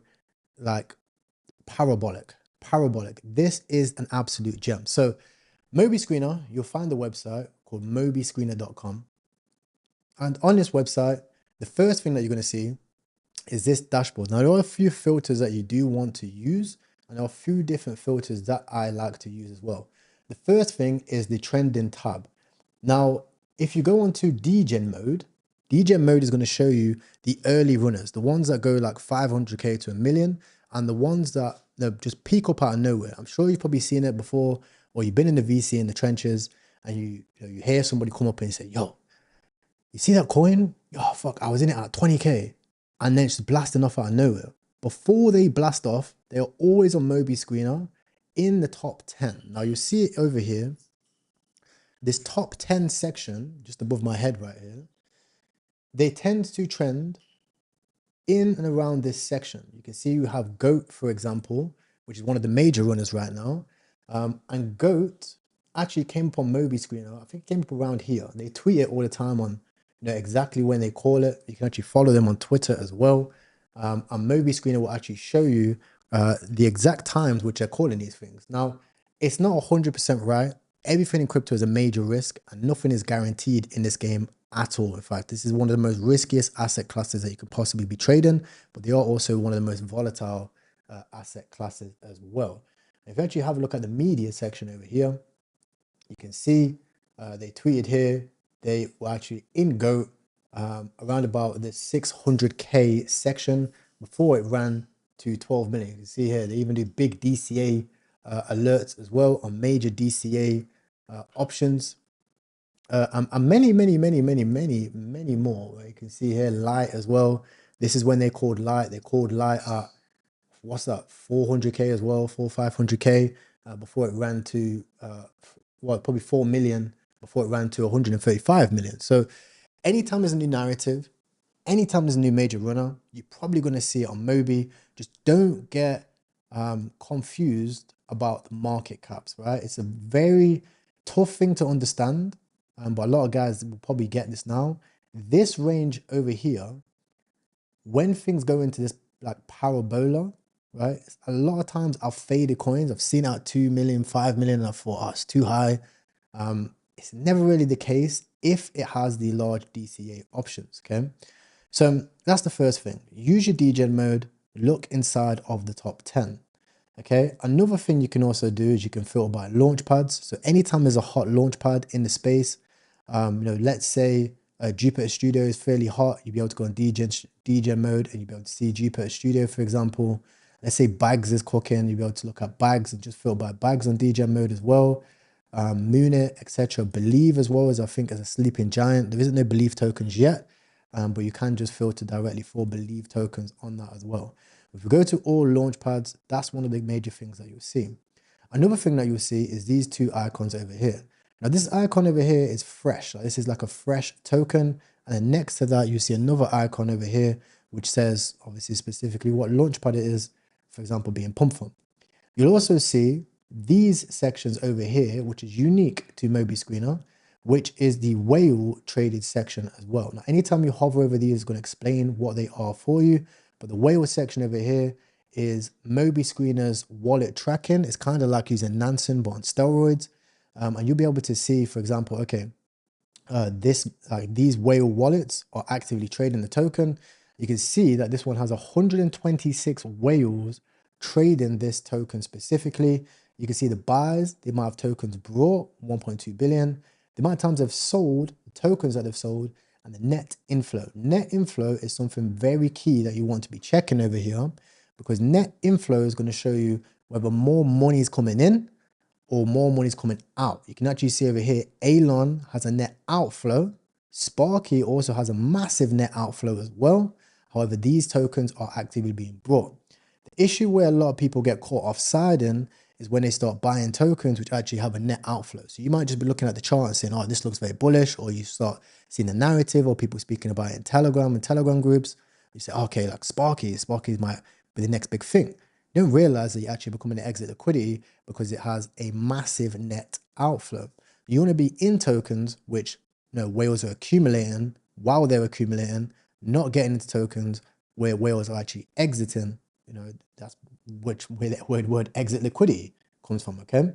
like parabolic. This is an absolute gem. So Moby Screener, you'll find the website called mobyscreener.com. And on this website, the first thing that you're going to see is this dashboard. Now, there are a few filters that you do want to use, and there are a few different filters that I like to use as well. The first thing is the trending tab. Now, if you go onto degen mode is going to show you the early runners, the ones that go like 500k to a million, and the ones that just peak up out of nowhere. I'm sure you've probably seen it before, or you've been in the VC in the trenches, and you hear somebody come up and say, yo, you see that coin? Oh, fuck, I was in it at 20k. And then it's just blasting off out of nowhere. Before they blast off, they are always on Moby Screener in the top 10. Now you see it over here. This top 10 section, just above my head right here, they tend to trend in and around this section. You can see you have GOAT, for example, which is one of the major runners right now. And GOAT actually came up on Moby Screener. I think it came up around here. They tweet it all the time on exactly when they call it. You can actually follow them on Twitter as well. And Moby Screener will actually show you the exact times which they're calling these things. Now, it's not 100% right. Everything in crypto is a major risk, and nothing is guaranteed in this game at all. In fact, this is one of the most riskiest asset classes that you could possibly be trading, but they are also one of the most volatile asset classes as well. If you actually have a look at the media section over here, you can see they tweeted here, they were actually in GOAT around about the 600k section before it ran to 12 million. You can see here, they even do big DCA alerts as well on major DCA options. And many more. Right? You can see here light as well. This is when they called light. They called light at, what's that, 400k as well, 500k before it ran to, well, probably 4 million before it ran to 135 million. So anytime there's a new narrative, anytime there's a new major runner, you're probably going to see it on Moby. Just don't get confused about the market caps, right? It's a very tough thing to understand, but a lot of guys will probably get this now. This range over here, when things go into this like parabola, right? A lot of times I've faded coins. I've seen out 2 million, 5 million, and I thought, oh, it's too high. It's never really the case if it has the large DCA options, okay? So that's the first thing. Use your degen mode, look inside of the top 10, okay? Another thing you can also do is you can filter by launch pads. So anytime there's a hot launch pad in the space, let's say Jupiter Studio is fairly hot, you'll be able to go on degen mode and you'll be able to see Jupiter Studio, for example. Let's say Bags is cooking, you'll be able to look at Bags and just filter by Bags on degen mode as well. Moonit, etc. Believe as well, as I think as a sleeping giant. There isn't no Believe tokens yet, but you can just filter directly for Believe tokens on that as well. If we go to all launch pads, that's one of the major things that you'll see. Another thing that you'll see is these two icons over here. Now this icon over here is fresh. This is like a fresh token. And then next to that, you see another icon over here, which says obviously specifically what launchpad it is, for example, being pumped from. You'll also see these sections over here, which is unique to Moby Screener, which is the whale traded section as well. Now, anytime you hover over these, it's going to explain what they are for you. But the whale section over here is Moby Screener's wallet tracking. It's kind of like using Nansen, but on steroids. And you'll be able to see, for example, okay, these whale wallets are actively trading the token. you can see that this one has 126 whales trading this token specifically. You can see the buys, the amount of tokens brought, 1.2 billion, the amount of times they've sold, the tokens that they've sold, and the net inflow. Net inflow is something very key that you want to be checking over here, because net inflow is going to show you whether more money is coming in or more money is coming out. You can actually see over here, Elon has a net outflow. Sparky also has a massive net outflow as well. However, these tokens are actively being brought. The issue where a lot of people get caught offside in is when they start buying tokens which actually have a net outflow. So you might just be looking at the chart and saying, oh, this looks very bullish, or you start seeing the narrative or people speaking about it in Telegram and Telegram groups. You say, okay, like Sparky might be the next big thing. You don't realize that you're actually becoming an exit liquidity because it has a massive net outflow. You want to be in tokens which, you know, whales are accumulating while they're accumulating, not getting into tokens where whales are actually exiting. You know, that's where that word exit liquidity comes from, okay?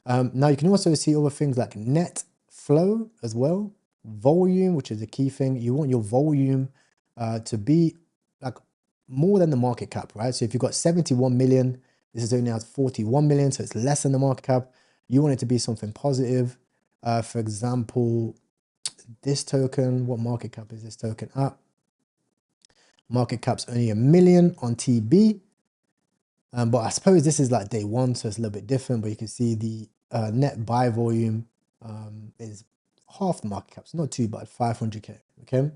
Now you can also see other things like net flow as well, volume, which is a key thing. You want your volume to be like more than the market cap, right? So if you've got 71 million, this is only has 41 million, so it's less than the market cap. You want it to be something positive. For example, this token, what market cap is this token at? Market cap's only 1 million on TB. But I suppose this is like day one, so it's a little bit different. But you can see the net buy volume is half the market cap. It's not too bad, 500k, okay?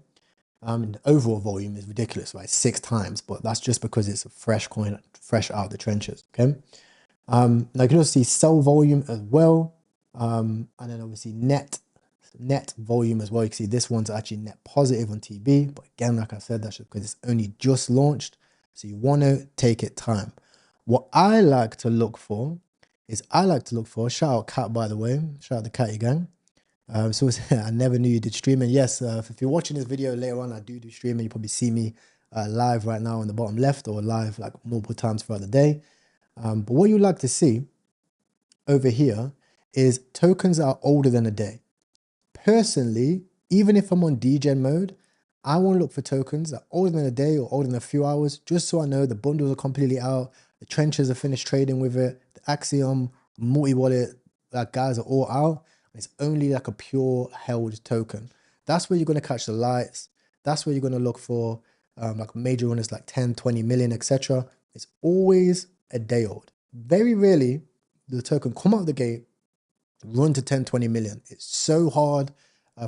And the overall volume is ridiculous, right? 6 times, but that's just because it's a fresh coin, fresh out of the trenches, okay? Now you can also see sell volume as well. And then obviously net volume as well. You can see this one's actually net positive on TB. But again, like I said, that's just because it's only just launched. So you want to take it time. What I like to look for is shout out Cat, by the way, shout out the Catty gang. So I never knew you did streaming. Yes, if you're watching this video later on, I do streaming. You probably see me live right now on the bottom left, or live like multiple times throughout the day. But what you like to see over here is tokens that are older than a day. Personally, even if I'm on degen mode, I want to look for tokens that are older than a day or older than a few hours, just so I know the bundles are completely out, the trenches are finished trading with it, the Axiom, multi-wallet, like guys are all out. It's only like a pure held token. That's where you're going to catch the lights. That's where you're going to look for like major runners like 10, 20 million, etc. It's always a day old. Very rarely the token come out of the gate, run to 10, 20 million. It's so hard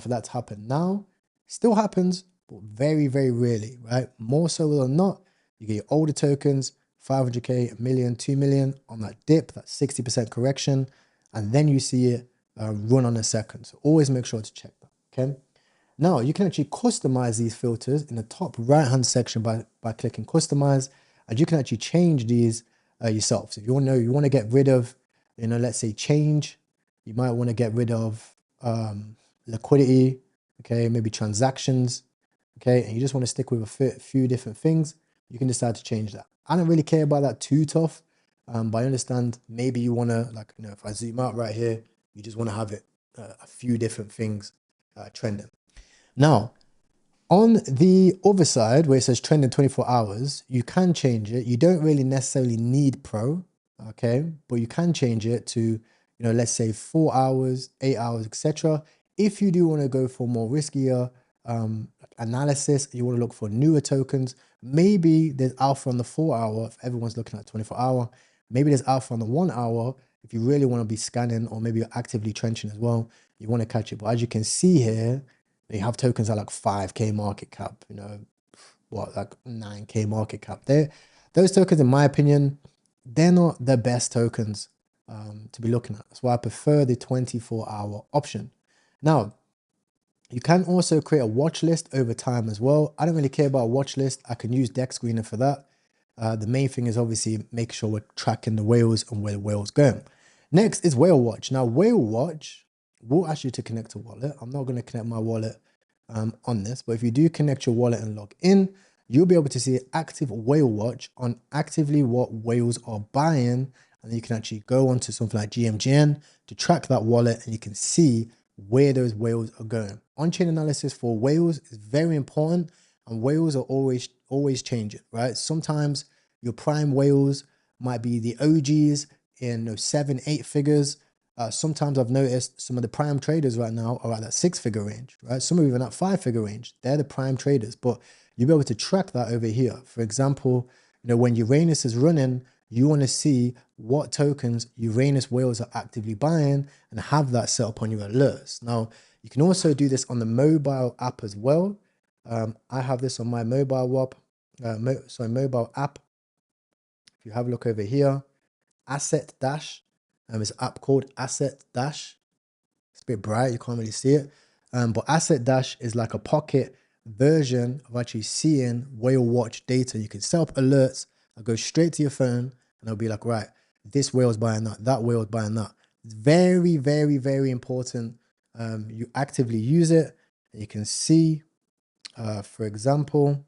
for that to happen. Now, still happens, but very, very rarely, right? More so than not, you get your older tokens, 500k, 1 million, 2 million on that dip, that 60% correction, and then you see it run on a second. So always make sure to check that, okay? Now, you can actually customize these filters in the top right-hand section by clicking customize, and you can actually change these yourself. So if you want to get rid of, you know, let's say change, you might want to get rid of liquidity, okay, maybe transactions, okay, and you just want to stick with a few different things, you can decide to change that. I don't really care about that too tough, but I understand maybe you want to, like, you know, if I zoom out right here, you just want to have it a few different things trending. Now, on the other side, where it says trending 24 hours, you can change it. You don't really necessarily need Pro, okay, but you can change it to, you know, let's say 4 hours, 8 hours, etc. If you do want to go for more riskier analysis, you want to look for newer tokens, maybe there's alpha on the 4 hour if everyone's looking at 24 hour. Maybe there's alpha on the 1 hour if you really want to be scanning, or maybe you're actively trenching as well. You want to catch it. But as you can see here, you have tokens that are like 5k market cap, you know, what, like 9k market cap. Those tokens, in my opinion, they're not the best tokens to be looking at. That's why I prefer the 24-hour option. Now, you can also create a watch list over time as well. I don't really care about a watch list. I can use deck screener for that. The main thing is obviously make sure we're tracking the whales and where the whale's going. Next is Whale Watch. Now, Whale Watch will ask you to connect a wallet. I'm not going to connect my wallet on this, but if you do connect your wallet and log in, you'll be able to see active Whale Watch on actively what whales are buying, and you can actually go onto something like GMGN to track that wallet, and you can see where those whales are going. On-chain analysis for whales is very important. and whales are always changing, right? Sometimes your prime whales might be the OGs in 7-8 figures. Sometimes I've noticed some of the prime traders right now are at that 6-figure range, right? Some are even at 5-figure range. They're the prime traders, but you'll be able to track that over here. For example, when Uranus is running, you want to see what tokens Uranus whales are actively buying and have that set up on your alerts. Now, you can also do this on the mobile app as well. I have this on my mobile app. If you have a look over here, Asset Dash. It's an app called Asset Dash. It's a bit bright, you can't really see it. But Asset Dash is like a pocket version of actually seeing whale watch data. You can set up alerts that go straight to your phone and it'll be like, right, this whale's buying that whale's buying that. It's very, very, very important. You actively use it. You can see, for example,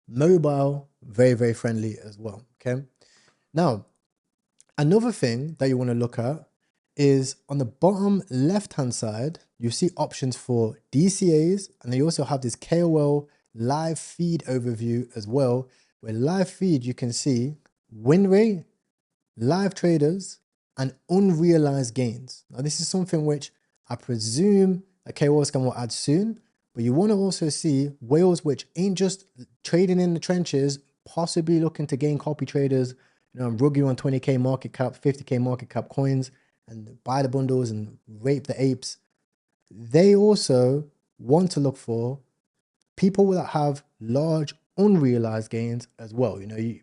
mobile, very, very friendly as well. Okay. Now, another thing that you want to look at is on the bottom left-hand side, you see options for DCAs, and they also have this KOL live feed overview as well, where live feed, you can see win rate, live traders, and unrealized gains. Now, this is something which I presume that KOLs will add soon, but you want to also see whales which ain't just trading in the trenches, possibly looking to gain copy traders, rug you on 20K market cap, 50K market cap coins, and buy the bundles and rape the apes. They also want to look for people that have large unrealized gains as well.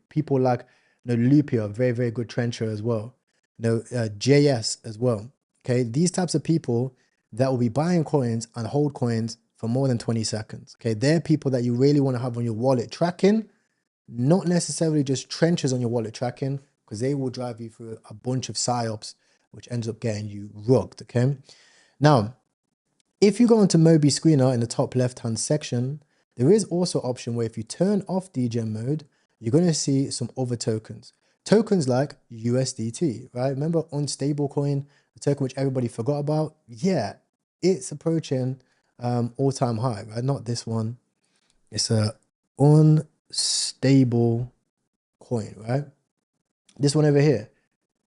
People like Lupia, very, very good trencher as well. JS as well. Okay, these types of people that will be buying coins and hold coins for more than 20 seconds. Okay, they're people that you really want to have on your wallet tracking, not necessarily just trenches on your wallet tracking, because they will drive you through a bunch of psyops, which ends up getting you rugged. Okay, now if you go into Moby Screener in the top left-hand section, there is also an option where if you turn off DGen mode, you're going to see some other tokens. Tokens like USDT, right? Remember unstable coin, the token which everybody forgot about? Yeah, it's approaching all-time high, right? Not this one. It's a unstable coin, right? This one over here.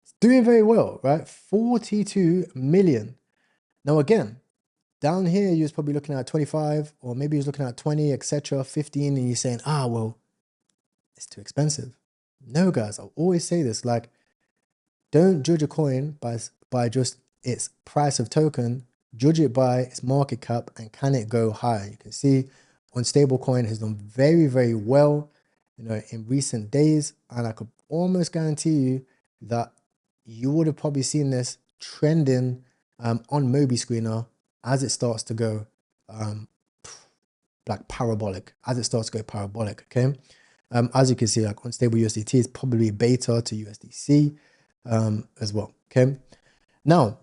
It's doing very well, right? 42 million. Now again, down here, you're probably looking at 25, or maybe you're looking at 20, etc., 15, and you're saying, well, it's too expensive. No, guys, I'll always say this, like, don't judge a coin by just its price of token. Judge it by its market cap and can it go higher. You can see unstable coin has done very, very well, in recent days, and I could almost guarantee you that you would have probably seen this trending on Moby Screener as it starts to go like parabolic, okay? As you can see, like unstable USDT is probably beta to USDC as well, okay? Now,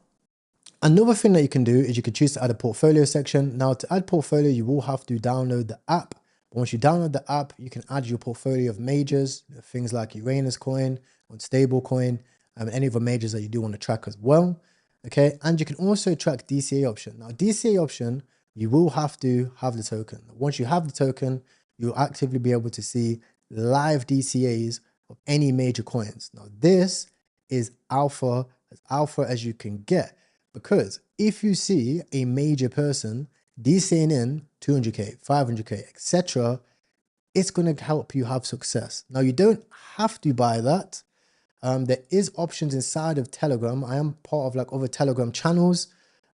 another thing that you can do is you can choose to add a portfolio section. Now, to add portfolio, you will have to download the app. But once you download the app, you can add your portfolio of majors, things like Uranus coin, unstable coin, and any other majors that you do want to track as well. Okay, and you can also track DCA option. Now, DCA option, you will have to have the token. Once you have the token, you'll actively be able to see live DCAs of any major coins. Now, this is alpha as you can get, because if you see a major person DCAing in 200K, 500K, etc., it's going to help you have success. Now, you don't have to buy that. There is options inside of Telegram. I am part of like other Telegram channels.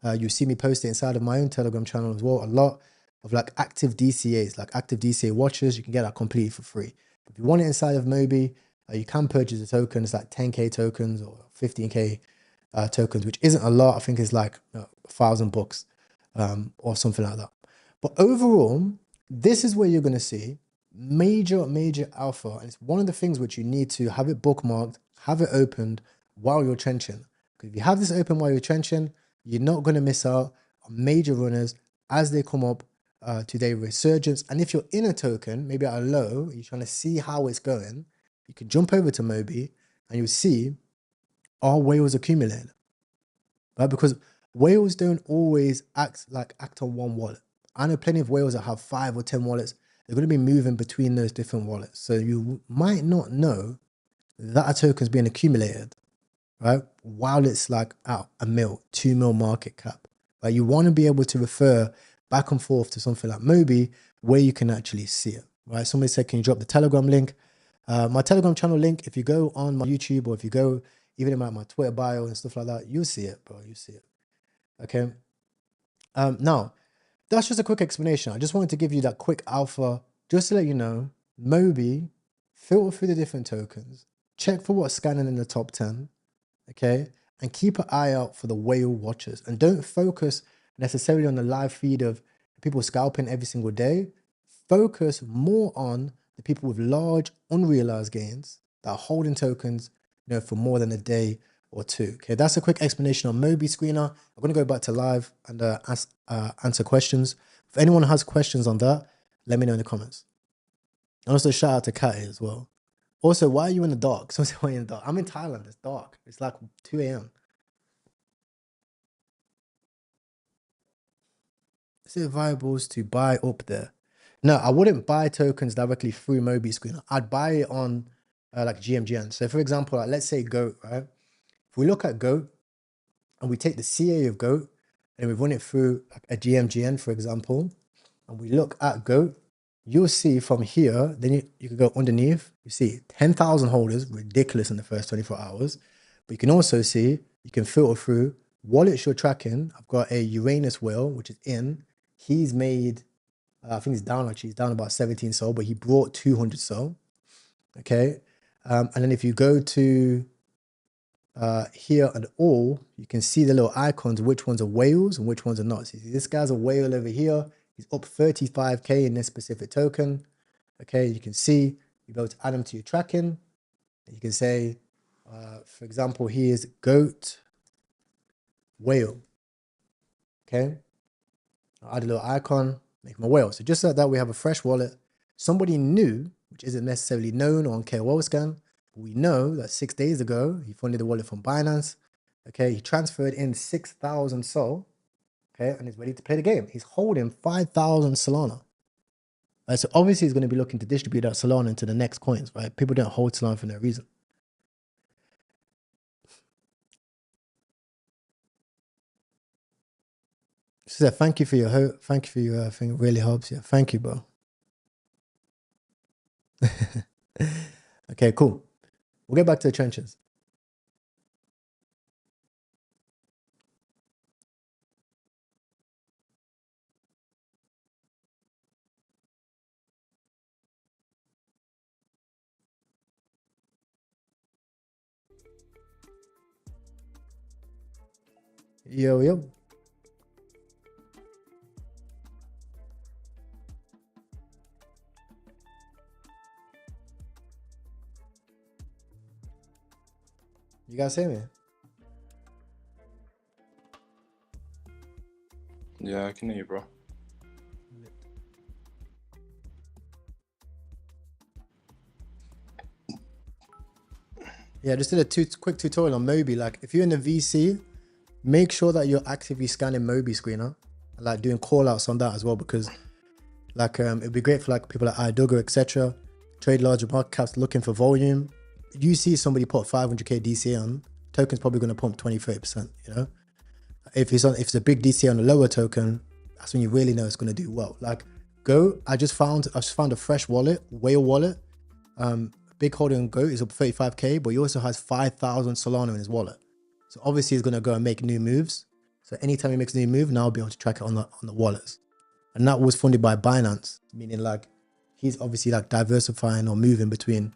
You see me post it inside of my own Telegram channel as well. A lot of like active DCAs, like active DCA watches. You can get that completely for free. If you want it inside of Moby, you can purchase a token. It's like 10K tokens or 15K tokens, which isn't a lot. I think it's like $1,000 or something like that. But overall, this is where you're going to see major alpha, and it's one of the things which you need to have it bookmarked, have it opened while you're trenching. Because if you have this open while you're trenching, you're not going to miss out on major runners as they come up to their resurgence. And if you're in a token, maybe at a low, you're trying to see how it's going, you can jump over to Moby and you'll see, are whales accumulating? Right? Because whales don't always act on one wallet. I know plenty of whales that have 5 or 10 wallets. They're going to be moving between those different wallets. So you might not know that a token's being accumulated, right? While it's like at a mil, 2 mil market cap. Right? You want to be able to refer back and forth to something like Moby where you can actually see it, right? Somebody said, can you drop the Telegram link? My Telegram channel link, if you go on my YouTube or if you go even in my Twitter bio and stuff like that, you'll see it, bro. You see it. Okay. Now, that's just a quick explanation. I just wanted to give you that quick alpha just to let you know, Moby, filter through the different tokens, check for what's scanning in the top 10, okay? And keep an eye out for the whale watchers. And don't focus necessarily on the live feed of people scalping every single day. Focus more on the people with large unrealized gains that are holding tokens, you know, for more than a day or two. Okay, that's a quick explanation on Moby Screener. I'm going to go back to live and answer questions. If anyone has questions on that, let me know in the comments. And also shout out to Kat as well. Also, why are you in the dark? Someone said, why are you in the dark? I'm in Thailand. It's dark. It's like 2 a.m. Is it viable to buy up there? No, I wouldn't buy tokens directly through Moby Screener. I'd buy it on like GMGN. So for example, like, let's say GOAT, right? If we look at GOAT and we take the CA of GOAT and we run it through like a GMGN, for example, and we look at GOAT, you'll see from here, then you can go underneath, you see 10,000 holders, ridiculous in the first 24 hours. But you can also see, you can filter through wallets you're tracking. I've got a Uranus whale, which is in. He's made, I think he's down actually, he's down about 17 SOL, but he brought 200 SOL. Okay. And then if you go to here and all, you can see the little icons, which ones are whales and which ones are not. So you see this guy's a whale over here. He's up 35K in this specific token. Okay, you can see, you'll be able to add them to your tracking. You can say, for example, here's GOAT whale. Okay, I'll add a little icon, make him a whale. So just like that, we have a fresh wallet. Somebody new, which isn't necessarily known on KRYPTOKING, but we know that 6 days ago, he funded the wallet from Binance. Okay, he transferred in 6,000 SOL. Okay, and he's ready to play the game. He's holding 5,000 Solana. Right, so obviously he's going to be looking to distribute that Solana into the next coins, right? People don't hold Solana for no reason. She said, thank you for your hope. Thank you for your thing. It really helps. Yeah, thank you, bro. Okay, cool. We'll get back to the trenches. Yo, yo. You guys hear me? Yeah, I can hear you, bro. Yeah, just did a quick tutorial on Moby. Like, if you're in the VC, make sure that you're actively scanning Moby Screener and like doing call outs on that as well, because like it'd be great for like people like iDogger, etc. Trade larger market caps looking for volume. You see somebody put 500k DCA on, token's probably going to pump 20-30%, you know? If it's a big DCA on a lower token, that's when you really know it's going to do well. Like Go, I just found a fresh wallet, whale wallet. Big holding on Go is up 35k, but he also has 5,000 Solana in his wallet. So obviously he's going to go and make new moves. So anytime he makes a new move, now I'll be able to track it on the wallets. And that was funded by Binance, meaning like he's obviously like diversifying or moving between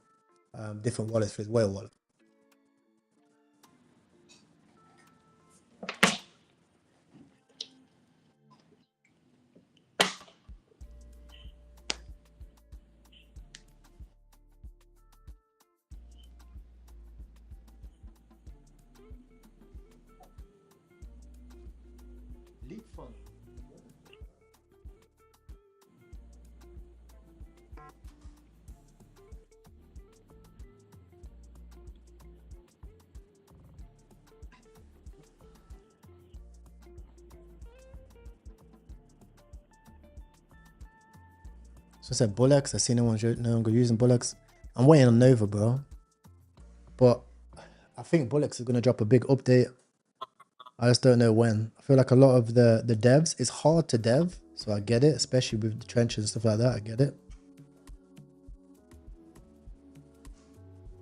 different wallets for his whale wallet. Leap fund. So I said Bullocks. I see no one using Bullocks. I'm waiting on Nova, bro. But I think Bullocks is gonna drop a big update. I just don't know when. I feel like a lot of the devs, it's hard to dev, so I get it, especially with the trenches and stuff like that. I get it.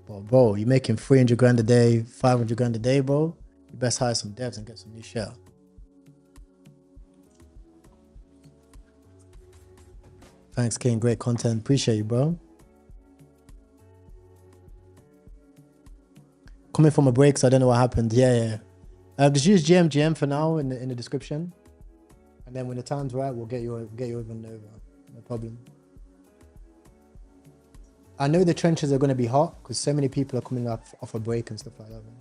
But bro, you're making 300 grand a day, 500 grand a day, bro. You best hire some devs and get some new shit. Thanks, King. Great content. Appreciate you, bro. Coming from a break, so I don't know what happened. Yeah. Just use GM for now in the description, and then when the time's right, we'll get you even over. No problem. I know the trenches are going to be hot because so many people are coming off a break and stuff like that. Man.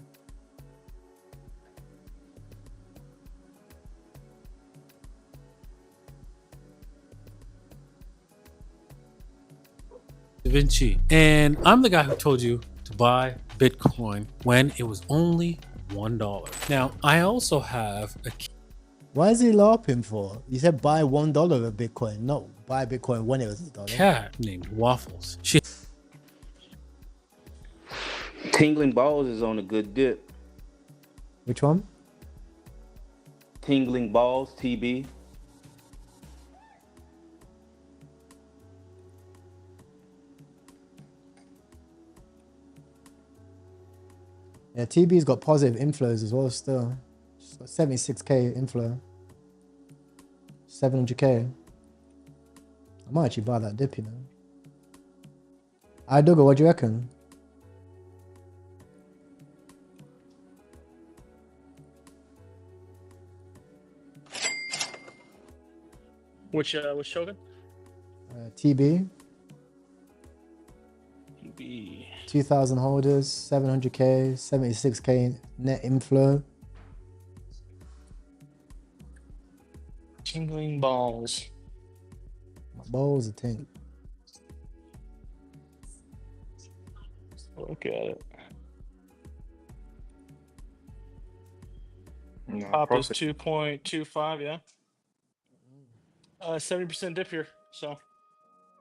Da Vinci, and I'm the guy who told you to buy Bitcoin when it was only $1. Now, I also have a... Why is he laughing for? You said buy $1 of Bitcoin. No, buy Bitcoin when it was $1. Cat named Waffles. Tingling Balls is on a good dip. Which one? Tingling Balls, TB. Yeah, TB's got positive inflows as well still. It's got 76k inflow. 700k. I might actually buy that dip, you know. Duggar, what do you reckon? Which token? TB. TB. 2,000 holders, 700k, 76k net inflow. Tingling Balls. My balls are tingling. Look at it. No, Top is profit. 2.25, yeah. 70% dip here, so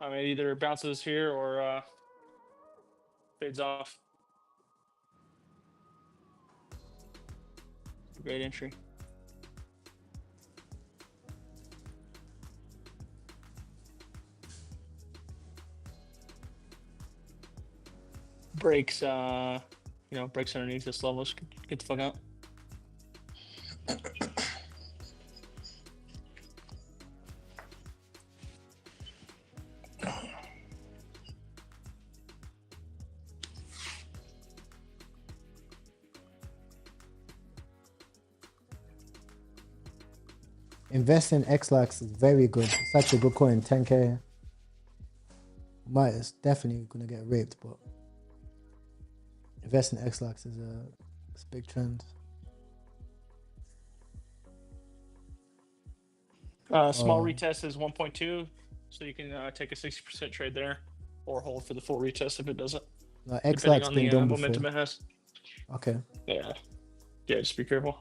I mean either bounces here or fades off. Great entry. Breaks, breaks underneath this level. Just get the fuck out. Invest in XLax is very good. It's such a good coin, 10k. It's definitely gonna get raped, but invest in XLax is a big trend. Small retest is 1.2, so you can take a 60% trade there, or hold for the full retest if it doesn't. XLax been done momentum before. it has. Okay. Yeah, just be careful.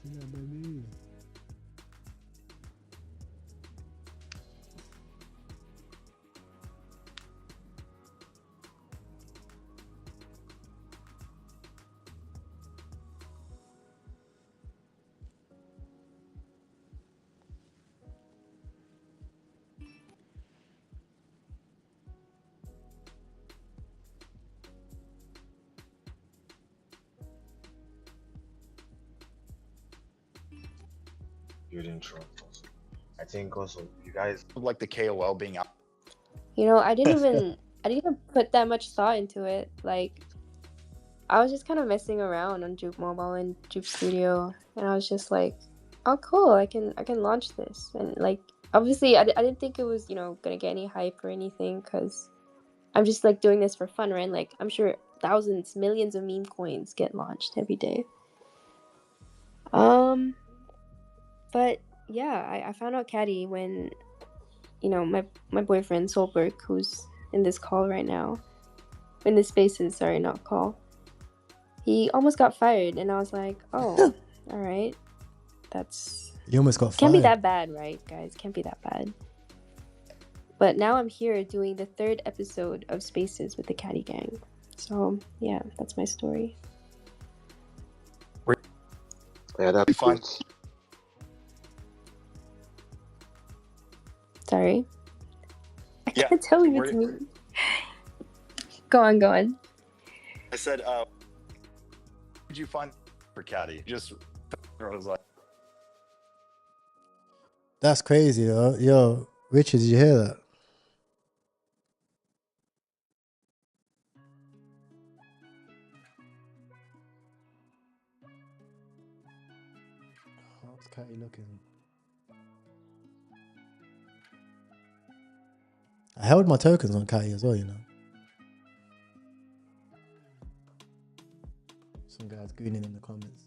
Yeah, baby. Good intro. I think also you guys like the KOL being out. You know, I didn't even put that much thought into it. Like, I was just kind of messing around on Juke Mobile and Juke Studio, and I was just like, "Oh, cool! I can launch this." And like, obviously, I didn't think it was gonna get any hype or anything, because I'm just like doing this for fun, right? Like, I'm sure thousands, millions of meme coins get launched every day. But yeah, I found out Caddy when you know, my boyfriend Solberg, who's in this call right now, in the spaces, sorry, not call. He almost got fired, and I was like, oh, all right, that's You almost got can't be fired. that bad, right, guys? Can't be that bad. But now I'm here doing the 3rd episode of Spaces with the Caddy Gang. So yeah, that's my story. Yeah, that'd be fun. Sorry. Yeah. I can't tell you it's me. Go on. I said, what did you find for Caddy? Just I was like, That's crazy, yo. Richard, did you hear that? How's Catty looking? I held my tokens on Catty as well, you know. Some guys gooning in the comments.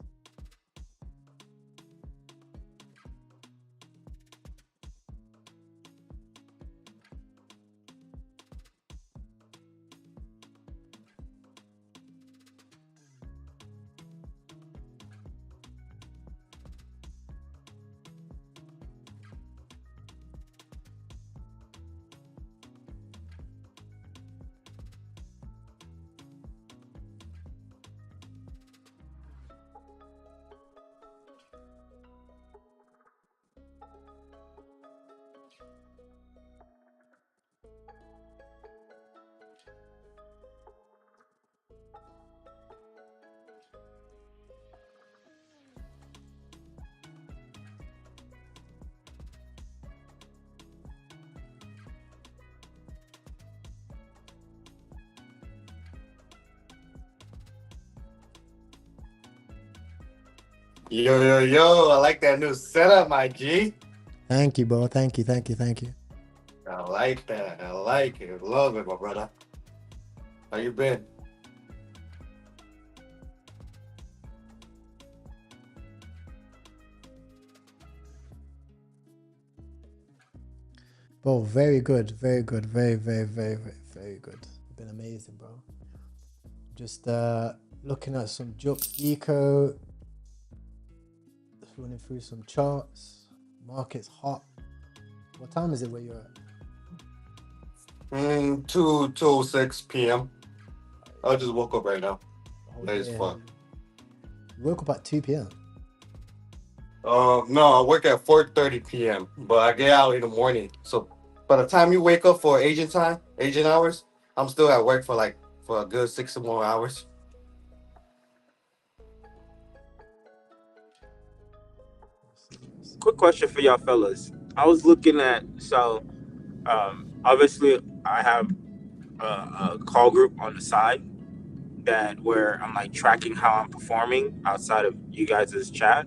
Yo, I like that new setup, my G. Thank you, bro. Thank you. I like that. I like it. Love it, my brother. How you been? Bro, very good. Very good. Very good. Been amazing, bro. Just looking at some Jux Eco. Running through some charts. Market's hot. What time is it where you're at? 2:06 p.m. I just woke up right now. That is fun. You woke up at 2 p.m. No, I work at 4:30 p.m. But I get out in the morning. So by the time you wake up for agent hours, I'm still at work for a good 6 more hours. Quick question for y'all fellas. I was looking at, obviously I have a call group on the side where I'm like tracking how I'm performing outside of you guys' chat.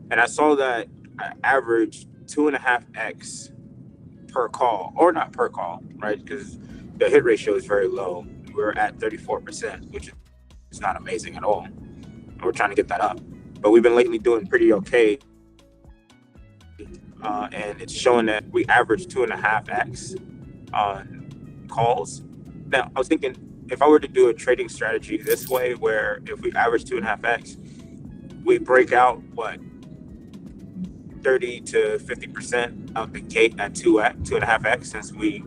And I saw that I averaged 2.5x per call, or not per call, right? Because the hit ratio is very low. We're at 34%, which is not amazing at all. We're trying to get that up. But we've been lately doing pretty okay. And it's showing that we average 2.5x on calls. Now, I was thinking if I were to do a trading strategy this way, where if we average 2.5x, we break out 30 to 50% of the gate at 2.5x, since we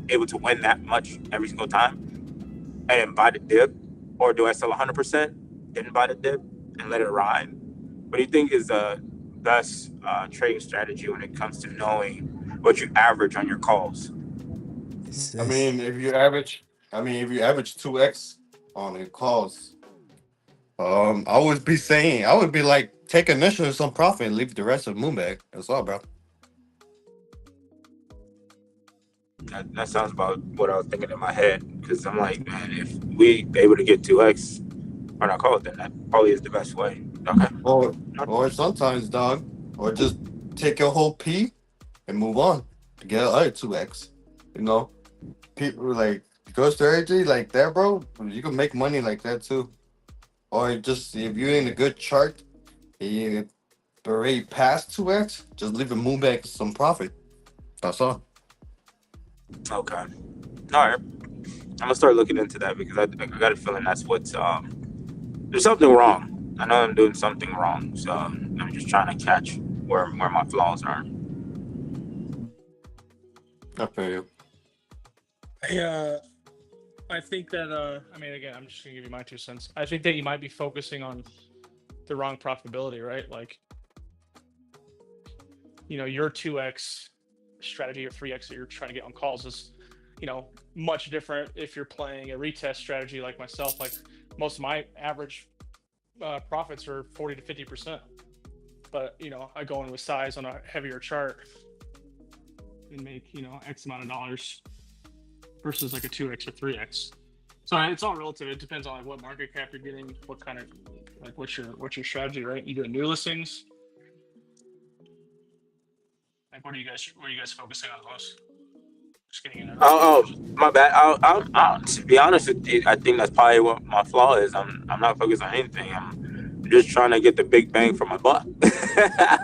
able to win that much every single time, and then buy the dip, or do I sell 100%, didn't buy the dip, and let it ride? What do you think is the best trading strategy when it comes to knowing what you average on your calls? I mean, if you average 2x on your calls, I would be like, take initial some profit and leave the rest of the moon bag. That's all, bro. That sounds about what I was thinking in my head, because I'm like, man, if we able to get 2x on our calls, then that probably is the best way. Okay. Or sometimes, dog, or just take your whole P and move on to get another 2x. You know, people like good strategy like that, bro. You can make money like that too. Or just if you're in a good chart, you already past 2x, just leave the moon back some profit. That's all. Okay. All right. I'm gonna start looking into that because I got a feeling that's what's there's something wrong. I know I'm doing something wrong, so I'm just trying to catch where my flaws are. I feel you. I think that I mean, again, I'm just gonna give you my 2 cents. I think that you might be focusing on the wrong profitability, right? Like, your 2x strategy or 3x that you're trying to get on calls is, much different if you're playing a retest strategy like myself. Like, most of my average profits are 40 to 50%, but I go in with size on a heavier chart and make X amount of dollars versus like a 2x or 3x. So it's all relative. It depends on like what market cap you're getting, what kind of like what's your strategy, right? You doing new listings? Like what are you guys focusing on the most? Just getting in. Oh, my bad. I'll to be honest with you, I think that's probably what my flaw is. I'm not focused on anything. I'm just trying to get the big bang for my buck.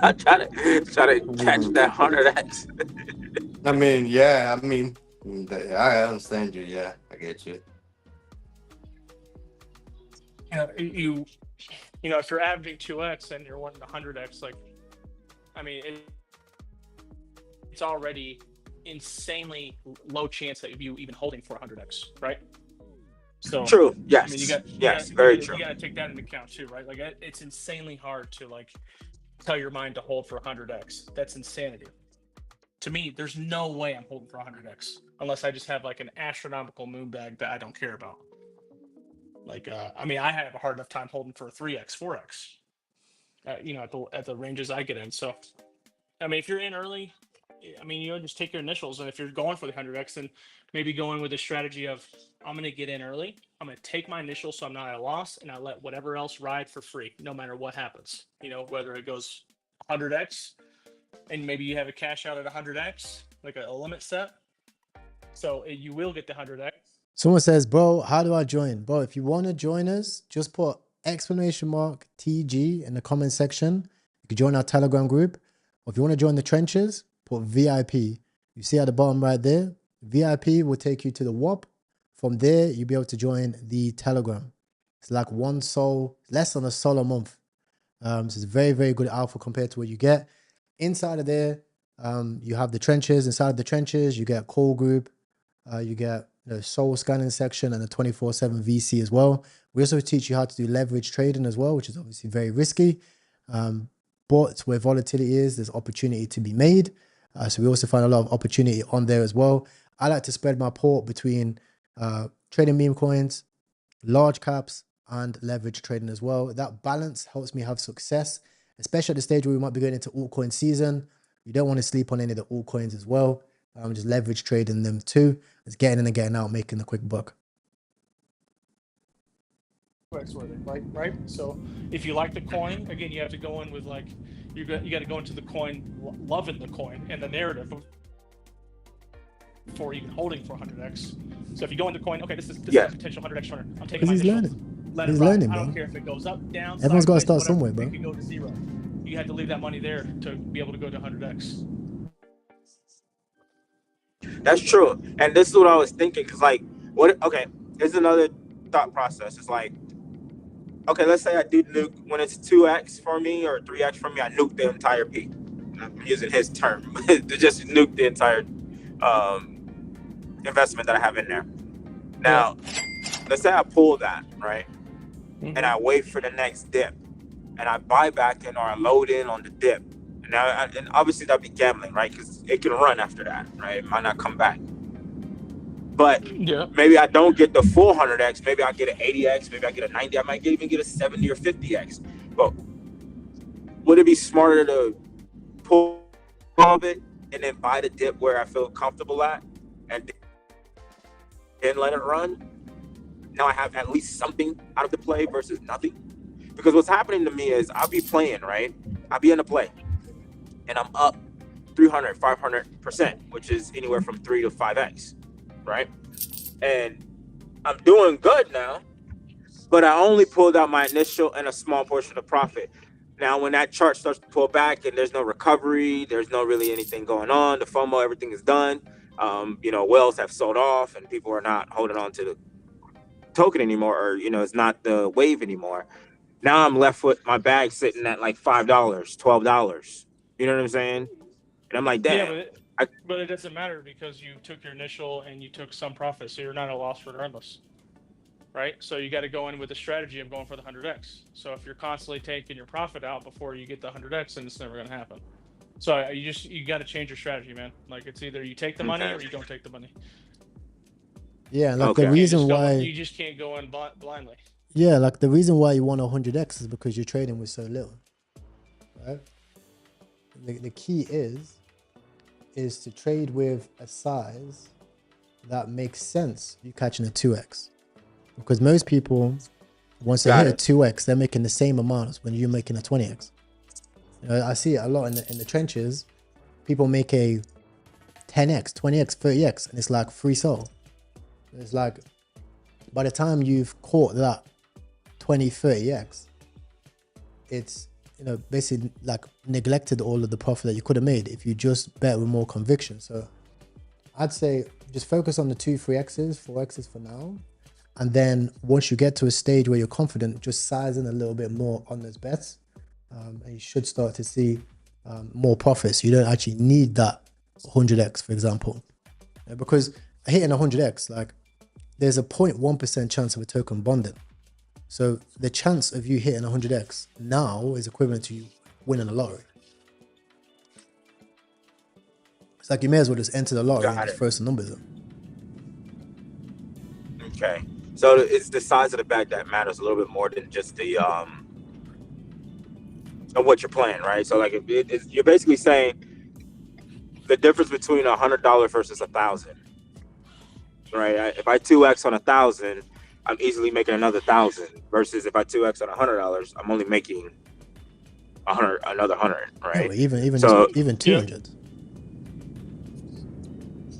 I'm trying to catch that 100x. I mean, yeah. I mean, I understand you. Yeah, I get you. If you're averaging 2x and you're wanting 100x, like, I mean, it's already insanely low chance that you even holding for 100x, right? So true. Yes. I mean, yes. Very true. You got to take that into account too, right? Like, it's insanely hard to like tell your mind to hold for 100x. That's insanity. To me, there's no way I'm holding for 100x unless I just have like an astronomical moon bag that I don't care about. Like, I mean, I have a hard enough time holding for a 3x, 4x, at the ranges I get in. So, I mean, if you're in early, I mean, just take your initials. And if you're going for the 100x, then maybe going with a strategy of, I'm going to get in early. I'm going to take my initials so I'm not at a loss, and I let whatever else ride for free, no matter what happens. Whether it goes 100x, and maybe you have a cash out at 100x, like a limit set. So you will get the 100x. Someone says, bro, how do I join? Bro, if you want to join us, just put !TG in the comment section. You can join our Telegram group. Or if you want to join the trenches, put VIP. You see at the bottom right there, VIP will take you to the WAP. From there, you'll be able to join the Telegram. It's like less than $1 a month. So it's very, very good alpha compared to what you get. Inside of there, you have the trenches. Inside of the trenches, you get a call group. You get the soul scanning section and a 24/7 VC as well. We also teach you how to do leverage trading as well, which is obviously very risky. But where volatility is, there's opportunity to be made. So we also find a lot of opportunity on there as well. I like to spread my port between trading meme coins, large caps, and leverage trading as well. That balance helps me have success, especially at the stage where we might be going into altcoin season. You don't want to sleep on any of the altcoins as well. Just leverage trading them too. It's getting in and getting out, making a quick buck. Right? So if you like the coin, again, you have to go in with like, you got to go into the coin, loving the coin and the narrative before even holding for 100x. So if you go into coin, okay, this is a potential 100x runner. I'm taking my initials. He's learning, bro. I don't care if it goes up, down. Everyone's got to start somewhere, bro. It could go to 0. You have to leave that money there to be able to go to 100x. That's true. And this is what I was thinking. Cause like, here's another thought process. It's like, okay, let's say I do nuke when it's 2x for me or 3x for me, I nuke the entire P. I'm using his term to just nuke the entire investment that I have in there. Now, let's say I pull that, right? And I wait for the next dip and I buy back in or I load in on the dip. And obviously that'd be gambling, right? Because it can run after that, right? It might not come back. But maybe I don't get the full 100x. Maybe I get an 80x. Maybe I get a 90. I might even get a 70 or 50x. But would it be smarter to pull all of it and then buy the dip where I feel comfortable at and then let it run? Now I have at least something out of the play versus nothing. Because what's happening to me is I'll be playing, right? I'll be in a play. And I'm up 300, 500%, which is anywhere from 3 to 5x, right? And I'm doing good now, but I only pulled out my initial and a small portion of profit. Now, when that chart starts to pull back and there's no recovery, there's no really anything going on, the FOMO, everything is done. Whales have sold off and people are not holding on to the token anymore, or, it's not the wave anymore. Now I'm left with my bag sitting at like $5, $12. You know what I'm saying? And I'm like, damn. Yeah, but it doesn't matter because you took your initial and you took some profit, so you're not at a loss regardless. Right? So you got to go in with a strategy of going for the 100x. So if you're constantly taking your profit out before you get the 100x, then it's never going to happen. So you got to change your strategy, man. Like, it's either you take the money or you don't take the money. Yeah, like the reason why you just can't go in blindly. Yeah, like the reason why you want 100x is because you're trading with so little, right? The key is to trade with a size that makes sense. You catching a 2x, because most people, once they hit a 2x, they're making the same amount as when you're making a 20x. I see it a lot in the trenches. People make a 10x, 20x, 30x, and it's like free soul. It's like by the time you've caught that 20, 30x, it's basically like neglected all of the profit that you could have made if you just bet with more conviction. So I'd say just focus on the 2, 3x's, 4x's for now. And then once you get to a stage where you're confident, just size in a little bit more on those bets. And you should start to see more profits. You don't actually need that 100x, for example. Because hitting 100x, like there's a 0.1% chance of a token bonding. So the chance of you hitting 100x now is equivalent to you winning a lottery. It's like you may as well just enter the lottery and just throw some numbers in. Okay. So it's the size of the bag that matters a little bit more than just the of what you're playing, right? So like you're basically saying the difference between $100 versus 1,000, right? If I 2x on 1,000, I'm easily making another 1,000. Versus if I 2x on $100, I'm only making another 100, right? Yeah, even 200.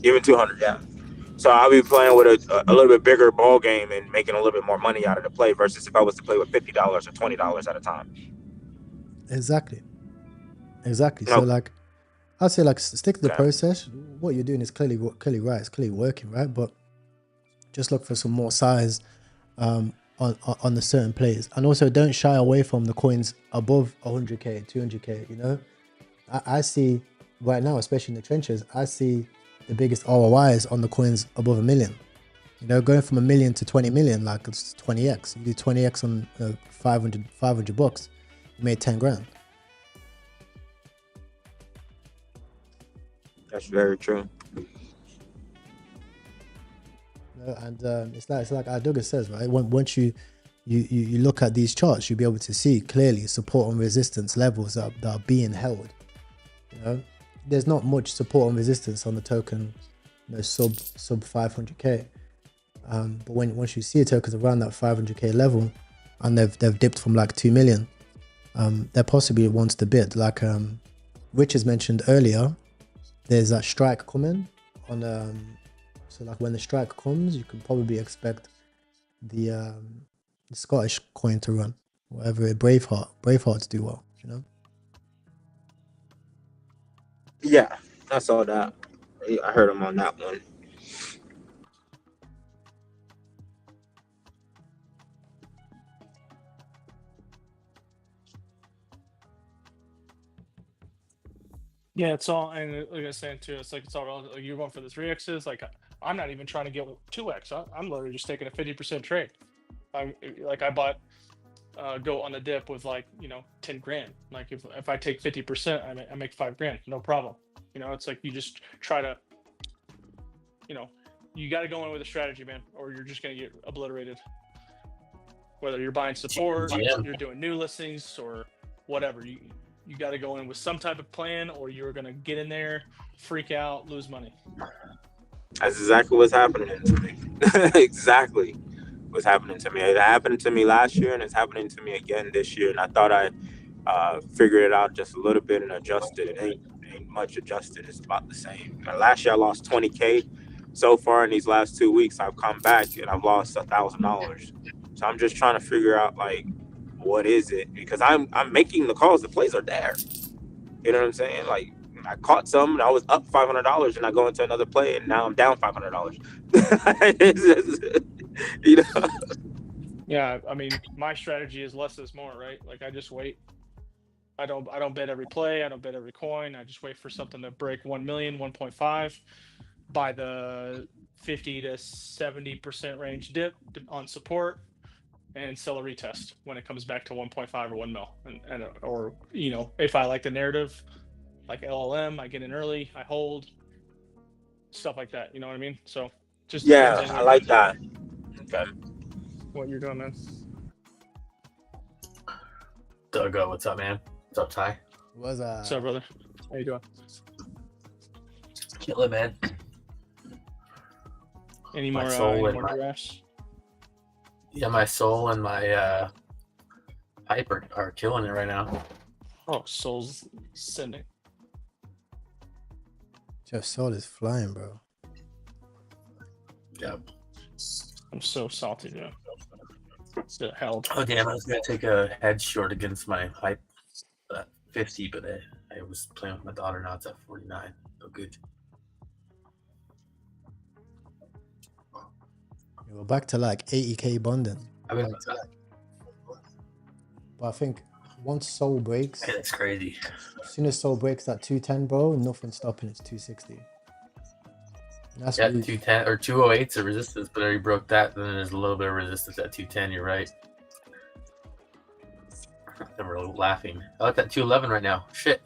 Even 200, yeah. So I'll be playing with a little bit bigger ball game and making a little bit more money out of the play versus if I was to play with $50 or $20 at a time. Exactly. So like, I'd say like stick to the process. What you're doing is clearly right. It's clearly working, right? But just look for some more size on the certain plays, and also don't shy away from the coins above 100k, 200k. I see right now, especially in the trenches, I see the biggest ROIs on the coins above $1 million. Going from $1 million to 20 million, like it's 20x. You do 20x on $500, you made 10 grand. That's very true. And it's like Aduga says, right? Once you look at these charts, you'll be able to see clearly support and resistance levels that are being held. There's not much support and resistance on the token, sub 500k. But once you see a token around that 500k level, and they've dipped from like 2 million, they're possibly ones to bid. Like Rich has mentioned earlier, there's that strike coming on. So like when the strike comes, you can probably expect the Scottish coin to run, whatever Bravehearts do well, Yeah, I saw that. I heard him on that one. Yeah, it's all, and like I was saying too, it's like it's all you're going for the 3x's. Like I'm not even trying to get 2x. I'm literally just taking a 50% trade. I bought go on the dip with 10 grand. Like if I take 50%, I make 5 grand, no problem. It's like you just try to, you got to go in with a strategy, man, or you're just gonna get obliterated. Whether you're buying support, you're doing new listings, or whatever, you got to go in with some type of plan, or you're gonna get in there, freak out, lose money. That's exactly what's happening to me. Exactly what's happening to me. It happened to me last year, and it's happening to me again this year. And I thought I figured it out just a little bit and adjusted. It ain't much adjusted. It's about the same. Last year I lost 20k. So far in these last 2 weeks, I've come back and I've lost $1,000. So I'm just trying to figure out what is it? Because I'm making the calls. The plays are there. You know what I'm saying? Like I caught some and I was up $500 and I go into another play and now I'm down $500. You know? Yeah, I mean, my strategy is less is more, right? Like I just wait. I don't bet every play. I don't bet every coin. I just wait for something to break 1 million, 1.5, by the 50 to 70% range dip on support, and sell a retest when it comes back to 1.5 or 1 mil. And or you know, if I like the narrative, like LLM, I get in early, I hold, stuff like that. You know what I mean? So just depends on I like that. Okay. What you're doing, man. Doug, what's up, man? What's up, Ty? What's up? What's up, brother? How you doing? Chilling, man. Any My more soul and drafts? Yeah, my soul and my pipe are killing it right now. Oh, soul's sending. Just soul is flying, bro. Yep. I'm so salty, dude. Still held. Oh damn! I was gonna take a head short against my hype 50, but I was playing with my daughter. Now it's at 49. So good. We're back to like 80k bonding. I mean, but I think once soul breaks, that's crazy. As soon as soul breaks that 210, bro, nothing's stopping. It's 260. That's 210 or 208's a resistance, but I already broke that. Then there's a little bit of resistance at 210. You're right. And we're laughing. I like that 211 right now. Shit.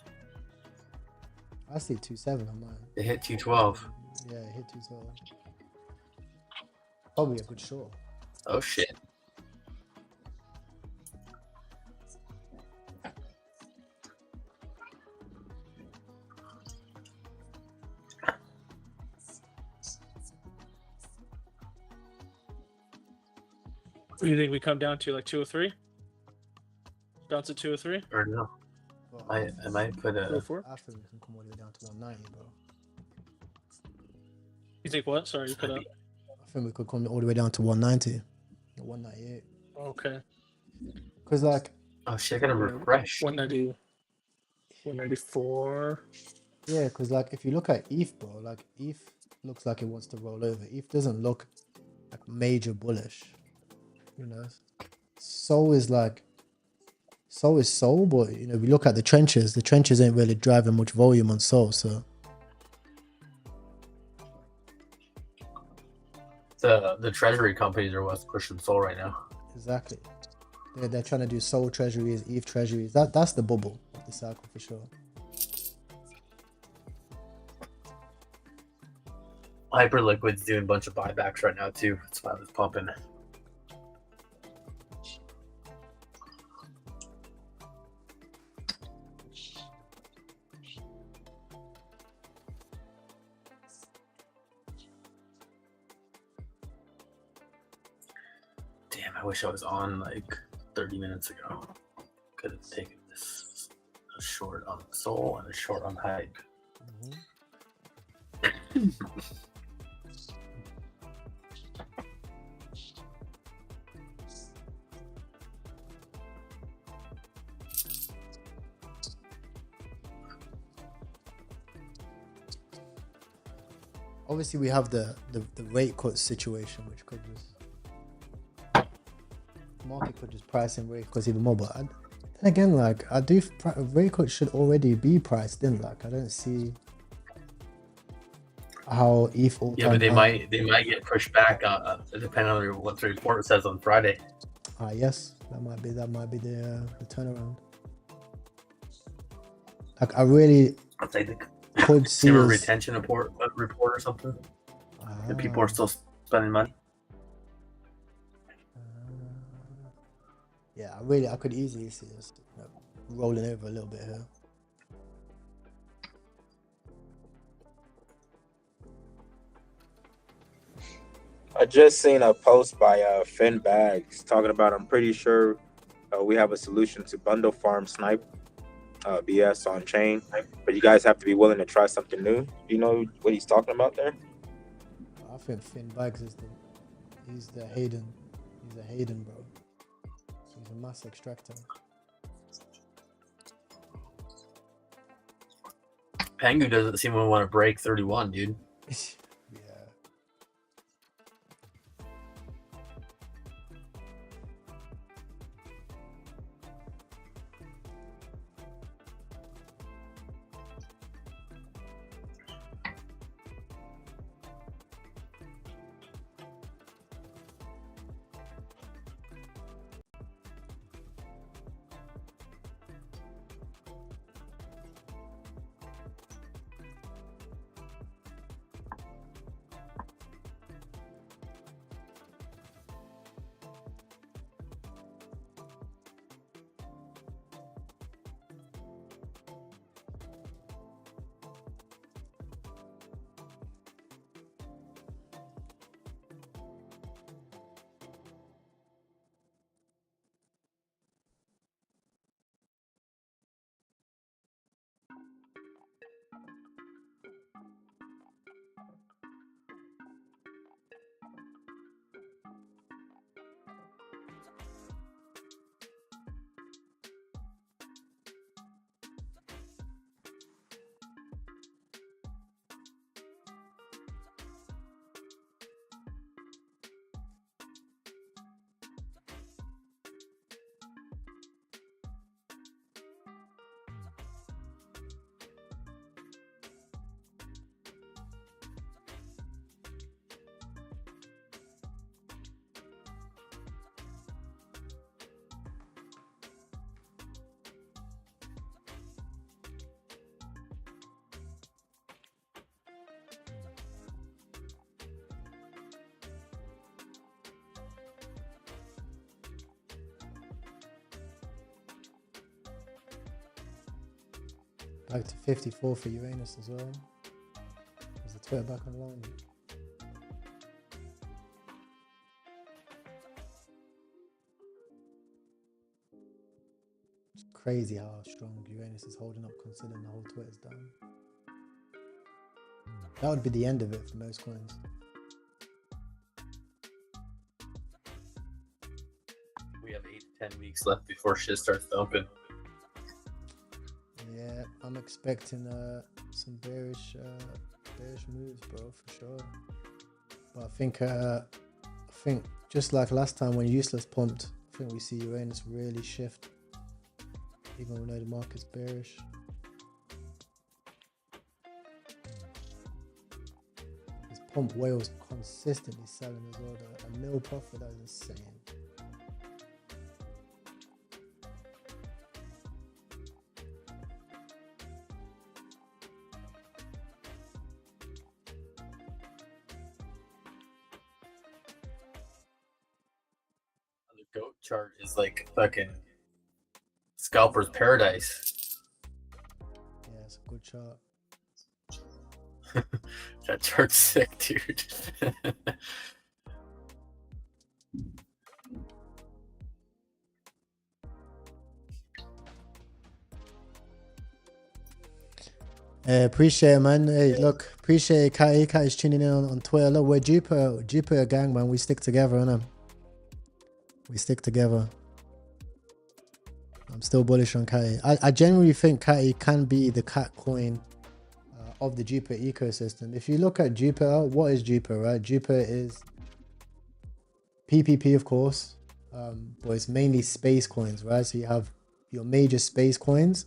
I see 2.7 on mine. It hit 212. Yeah, it hit 212. Probably a good short. Oh shit. Do you think we come down to like 203? Bounce at 203? Or no? I might put a. I think we can come all the way down to 190, bro. You think what? Sorry, you put up. I think we could come all the way down to 190 or 198. Okay. Because like. Oh shit! I gotta refresh. 190. 194. Yeah, because like if you look at ETH, bro, like ETH looks like it wants to roll over. ETH doesn't look like major bullish. You know, Soul is Soul, but you know, if you look at the trenches ain't really driving much volume on Soul, so the treasury companies are what's pushing Soul right now. Exactly. They're trying to do Soul treasuries, ETH treasuries. That's the bubble of the cycle for sure. Hyperliquid's doing a bunch of buybacks right now too. That's why I was pumping. Damn, I wish I was on like 30 minutes ago. Could have taken this a short on Soul and a short on Hype. Obviously, we have the rate cut situation, which could just market could just price in rate cuts even more. But then again, like rate cut should already be priced in. Like I don't see how ETH all. Yeah, but they might get pushed back depending on what the report says on Friday. Yes, that might be the turnaround. Like I really could see a retention report or something. The people are still spending money. Yeah, I could easily see us rolling over a little bit here. I just seen a post by Finn Bags talking about, I'm pretty sure we have a solution to bundle farm snipe BS on chain, but you guys have to be willing to try something new. You know what he's talking about there? I think Finn Bags is he's the Hayden. He's a Hayden, bro. the mass extractor. Pengu doesn't seem to want to break 31, dude. Yeah. Back to 54 for Uranus as well. Is the Twitter back online? It's crazy how strong Uranus is holding up considering the whole Twitter's down. That would be the end of it for most coins. We have 8 to 10 weeks left before shit starts dumping. Yeah, I'm expecting some bearish moves, bro, for sure. But I think just like last time when Useless pumped, I think we see Uranus really shift, even though the market's bearish. This pump whale's consistently selling as well. A mil profit, that is insane. Goat chart is like fucking scalper's paradise. Yeah, it's a good chart. That chart's sick, dude. Appreciate it, man. Hey, look, appreciate Kai. Kai's tuning in on Twitter. Look, we're Jupiter gang, man. We stick together, innit? We stick together. I'm still bullish on Kai. I genuinely think Kai can be the cat coin of the Jupiter ecosystem. If you look at Jupiter, what is Jupiter, right? Jupiter is PPP, of course, but it's mainly space coins, right? So you have your major space coins,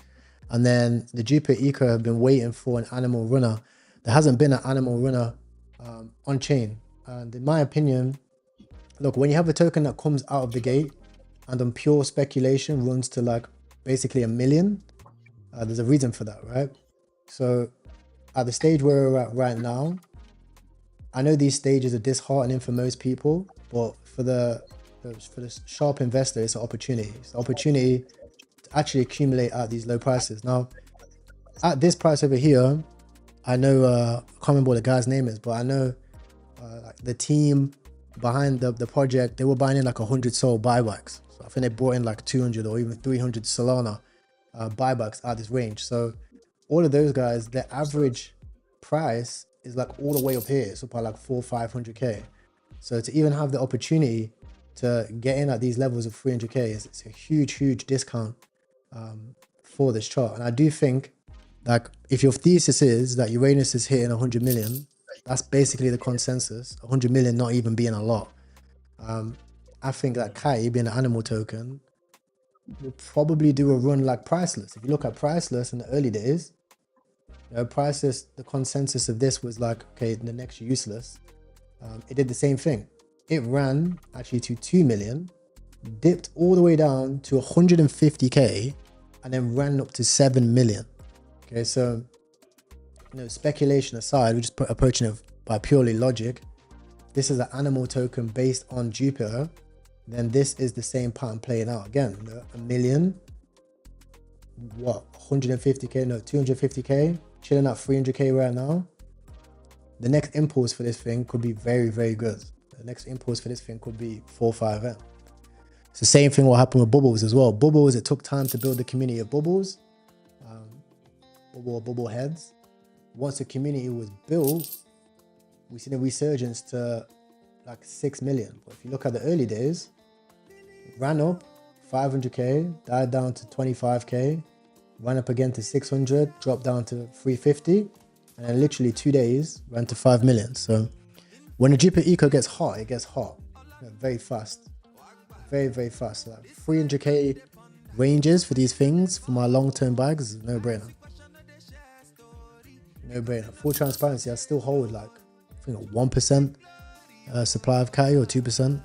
and then the Jupiter eco have been waiting for an animal runner. There hasn't been an animal runner on chain, and in my opinion, look, when you have a token that comes out of the gate and on pure speculation runs to like basically 1 million, there's a reason for that, right? So at the stage where we're at right now, I know these stages are disheartening for most people, but for the sharp investor, it's an opportunity. It's an opportunity to actually accumulate at these low prices. Now, at this price over here, I know, I can't remember what the guy's name is, but I know like the team behind the project, they were buying in like 100 Sol buybacks. So I think they brought in like 200 or even 300 Solana buybacks at this range. So all of those guys, their average price is like all the way up here. It's up by like 400-500K. So to even have the opportunity to get in at these levels of 300k is it's a huge discount for this chart. And I do think, like, if your thesis is that Uranus is hitting 100 million, that's basically the consensus. 100 million not even being a lot. I think that Kai, being an animal token, will probably do a run like Priceless. If you look at Priceless in the early days, Priceless, the consensus of this was like, okay, the next useless. It did the same thing. It ran actually to 2 million, dipped all the way down to 150k, and then ran up to 7 million. Okay, so, speculation aside, we're just approaching it by purely logic. This is an animal token based on Jupiter. Then this is the same pattern playing out again. A million, what, 150k, no, 250k, chilling at 300k right now. The next impulse for this thing could be very good. The next impulse for this thing could be 4-5M. It's the same thing what happened with Bubbles as well. Bubbles, it took time to build the community of Bubbles, Bubble heads. Once the community was built, we seen a resurgence to like 6 million. But if you look at the early days, it ran up 500k, died down to 25k, ran up again to 600, dropped down to 350, and then literally 2 days ran to 5 million. So when the Jupiter Eco gets hot, it gets hot very fast, very fast. Like 300k ranges for these things for my long-term bags is no brainer. No brainer. Full transparency, I still hold like I think a 1% supply of Kai or 2%.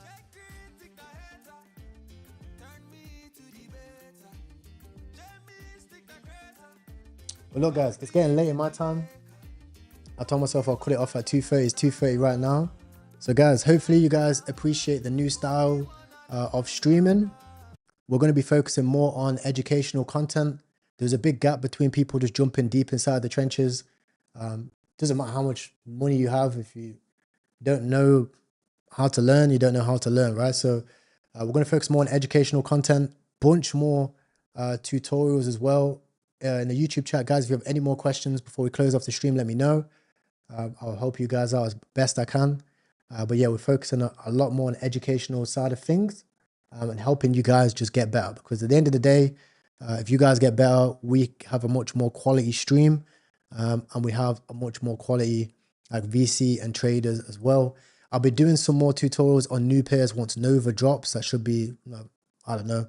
But look, guys, it's getting late in my time. I told myself I'll cut it off at 2:30. It's 2:30 right now. So, guys, hopefully you guys appreciate the new style of streaming. We're going to be focusing more on educational content. There's a big gap between people just jumping deep inside the trenches. Doesn't matter how much money you have, if you don't know how to learn, you don't know how to learn, right? So we're going to focus more on educational content, bunch more tutorials as well. In the YouTube chat, guys, if you have any more questions before we close off the stream, let me know. I'll help you guys out as best I can. But yeah, we're focusing a lot more on educational side of things and helping you guys just get better. Because at the end of the day, if you guys get better, we have a much more quality stream. And we have a much more quality like VC and traders as well. I'll be doing some more tutorials on new pairs once Nova drops. That should be, I don't know,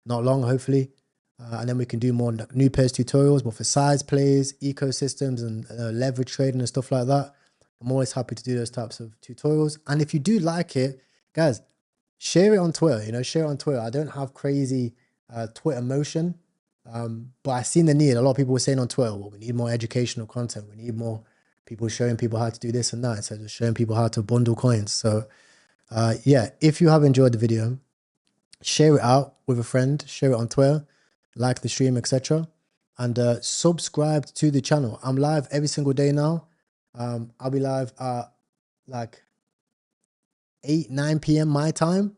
not long, hopefully. And then we can do more new pairs tutorials, but for size plays, ecosystems, and leverage trading and stuff like that. I'm always happy to do those types of tutorials. And if you do like it, guys, share it on Twitter. Share it on Twitter. I don't have crazy Twitter motion. But I've seen the need. A lot of people were saying on Twitter, well, we need more educational content. We need more people showing people how to do this and that, instead of showing people how to bundle coins. So yeah, if you have enjoyed the video, share it out with a friend, share it on Twitter, like the stream, etc. And subscribe to the channel. I'm live every single day now. I'll be live at like 8-9 p.m. my time.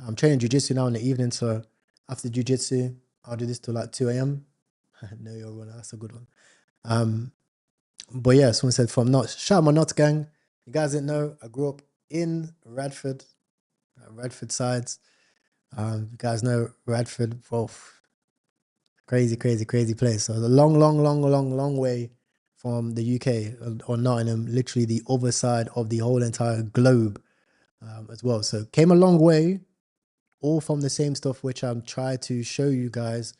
I'm training jiu-jitsu now in the evening, so after jiu-jitsu, I'll do this till like 2 a.m. No, you're running. That's a good one. But yeah, someone said from Knots. Shout out my Knots gang. You guys didn't know, I grew up in Radford, Radford sides. You guys know Radford, crazy place. So the long way from the UK or Nottingham, literally the other side of the whole entire globe as well. So came a long way, all from the same stuff which I'm trying to show you guys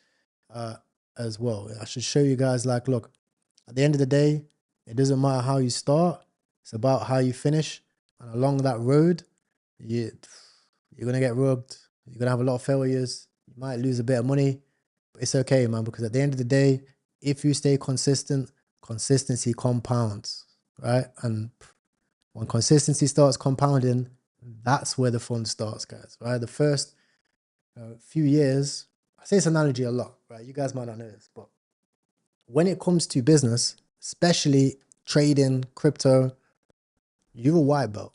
as well. I should show you guys, like, look, at the end of the day, it doesn't matter how you start, it's about how you finish. And along that road, you're going to get rubbed, you're going to have a lot of failures, you might lose a bit of money, but it's okay, man, because at the end of the day, if you stay consistent, consistency compounds, right? And when consistency starts compounding, that's where the fun starts, guys, right? The first few years, I say this analogy a lot, right? You guys might not know this, but when it comes to business, especially trading, crypto, you're a white belt.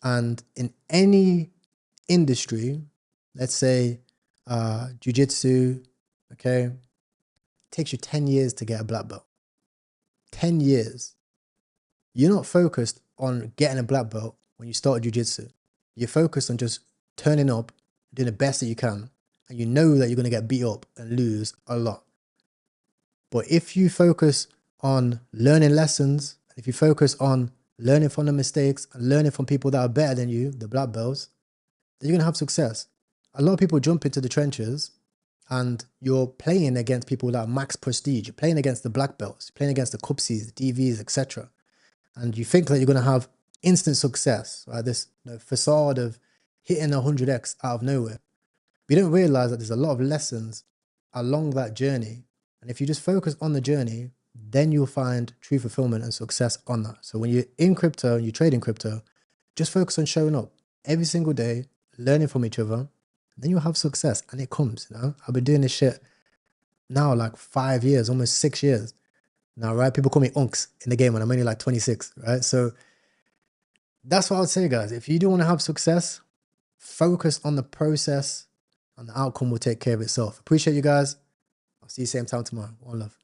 And in any industry, let's say jiu-jitsu, okay, it takes you 10 years to get a black belt. 10 years. You're not focused on getting a black belt when you start jiu-jitsu. You're focused on just turning up, doing the best that you can, and you know that you're going to get beat up and lose a lot. But if you focus on learning lessons, if you focus on learning from the mistakes and learning from people that are better than you, the black belts, then you're going to have success. A lot of people jump into the trenches and you're playing against people that are max prestige. You're playing against the black belts, you're playing against the Cupsies, the DVs, etc. And you think that you're going to have instant success, right? This facade of hitting 100x out of nowhere. But you don't realize that there's a lot of lessons along that journey. And if you just focus on the journey, then you'll find true fulfillment and success on that. So when you're in crypto and you trade in crypto, just focus on showing up every single day, learning from each other, then you'll have success. And it comes, you know? I've been doing this shit now like 5 years, almost 6 years now, right? People call me unks in the game when I'm only like 26, right? So that's what I would say, guys. If you do want to have success, focus on the process and the outcome will take care of itself. Appreciate you guys. I'll see you same time tomorrow. One love.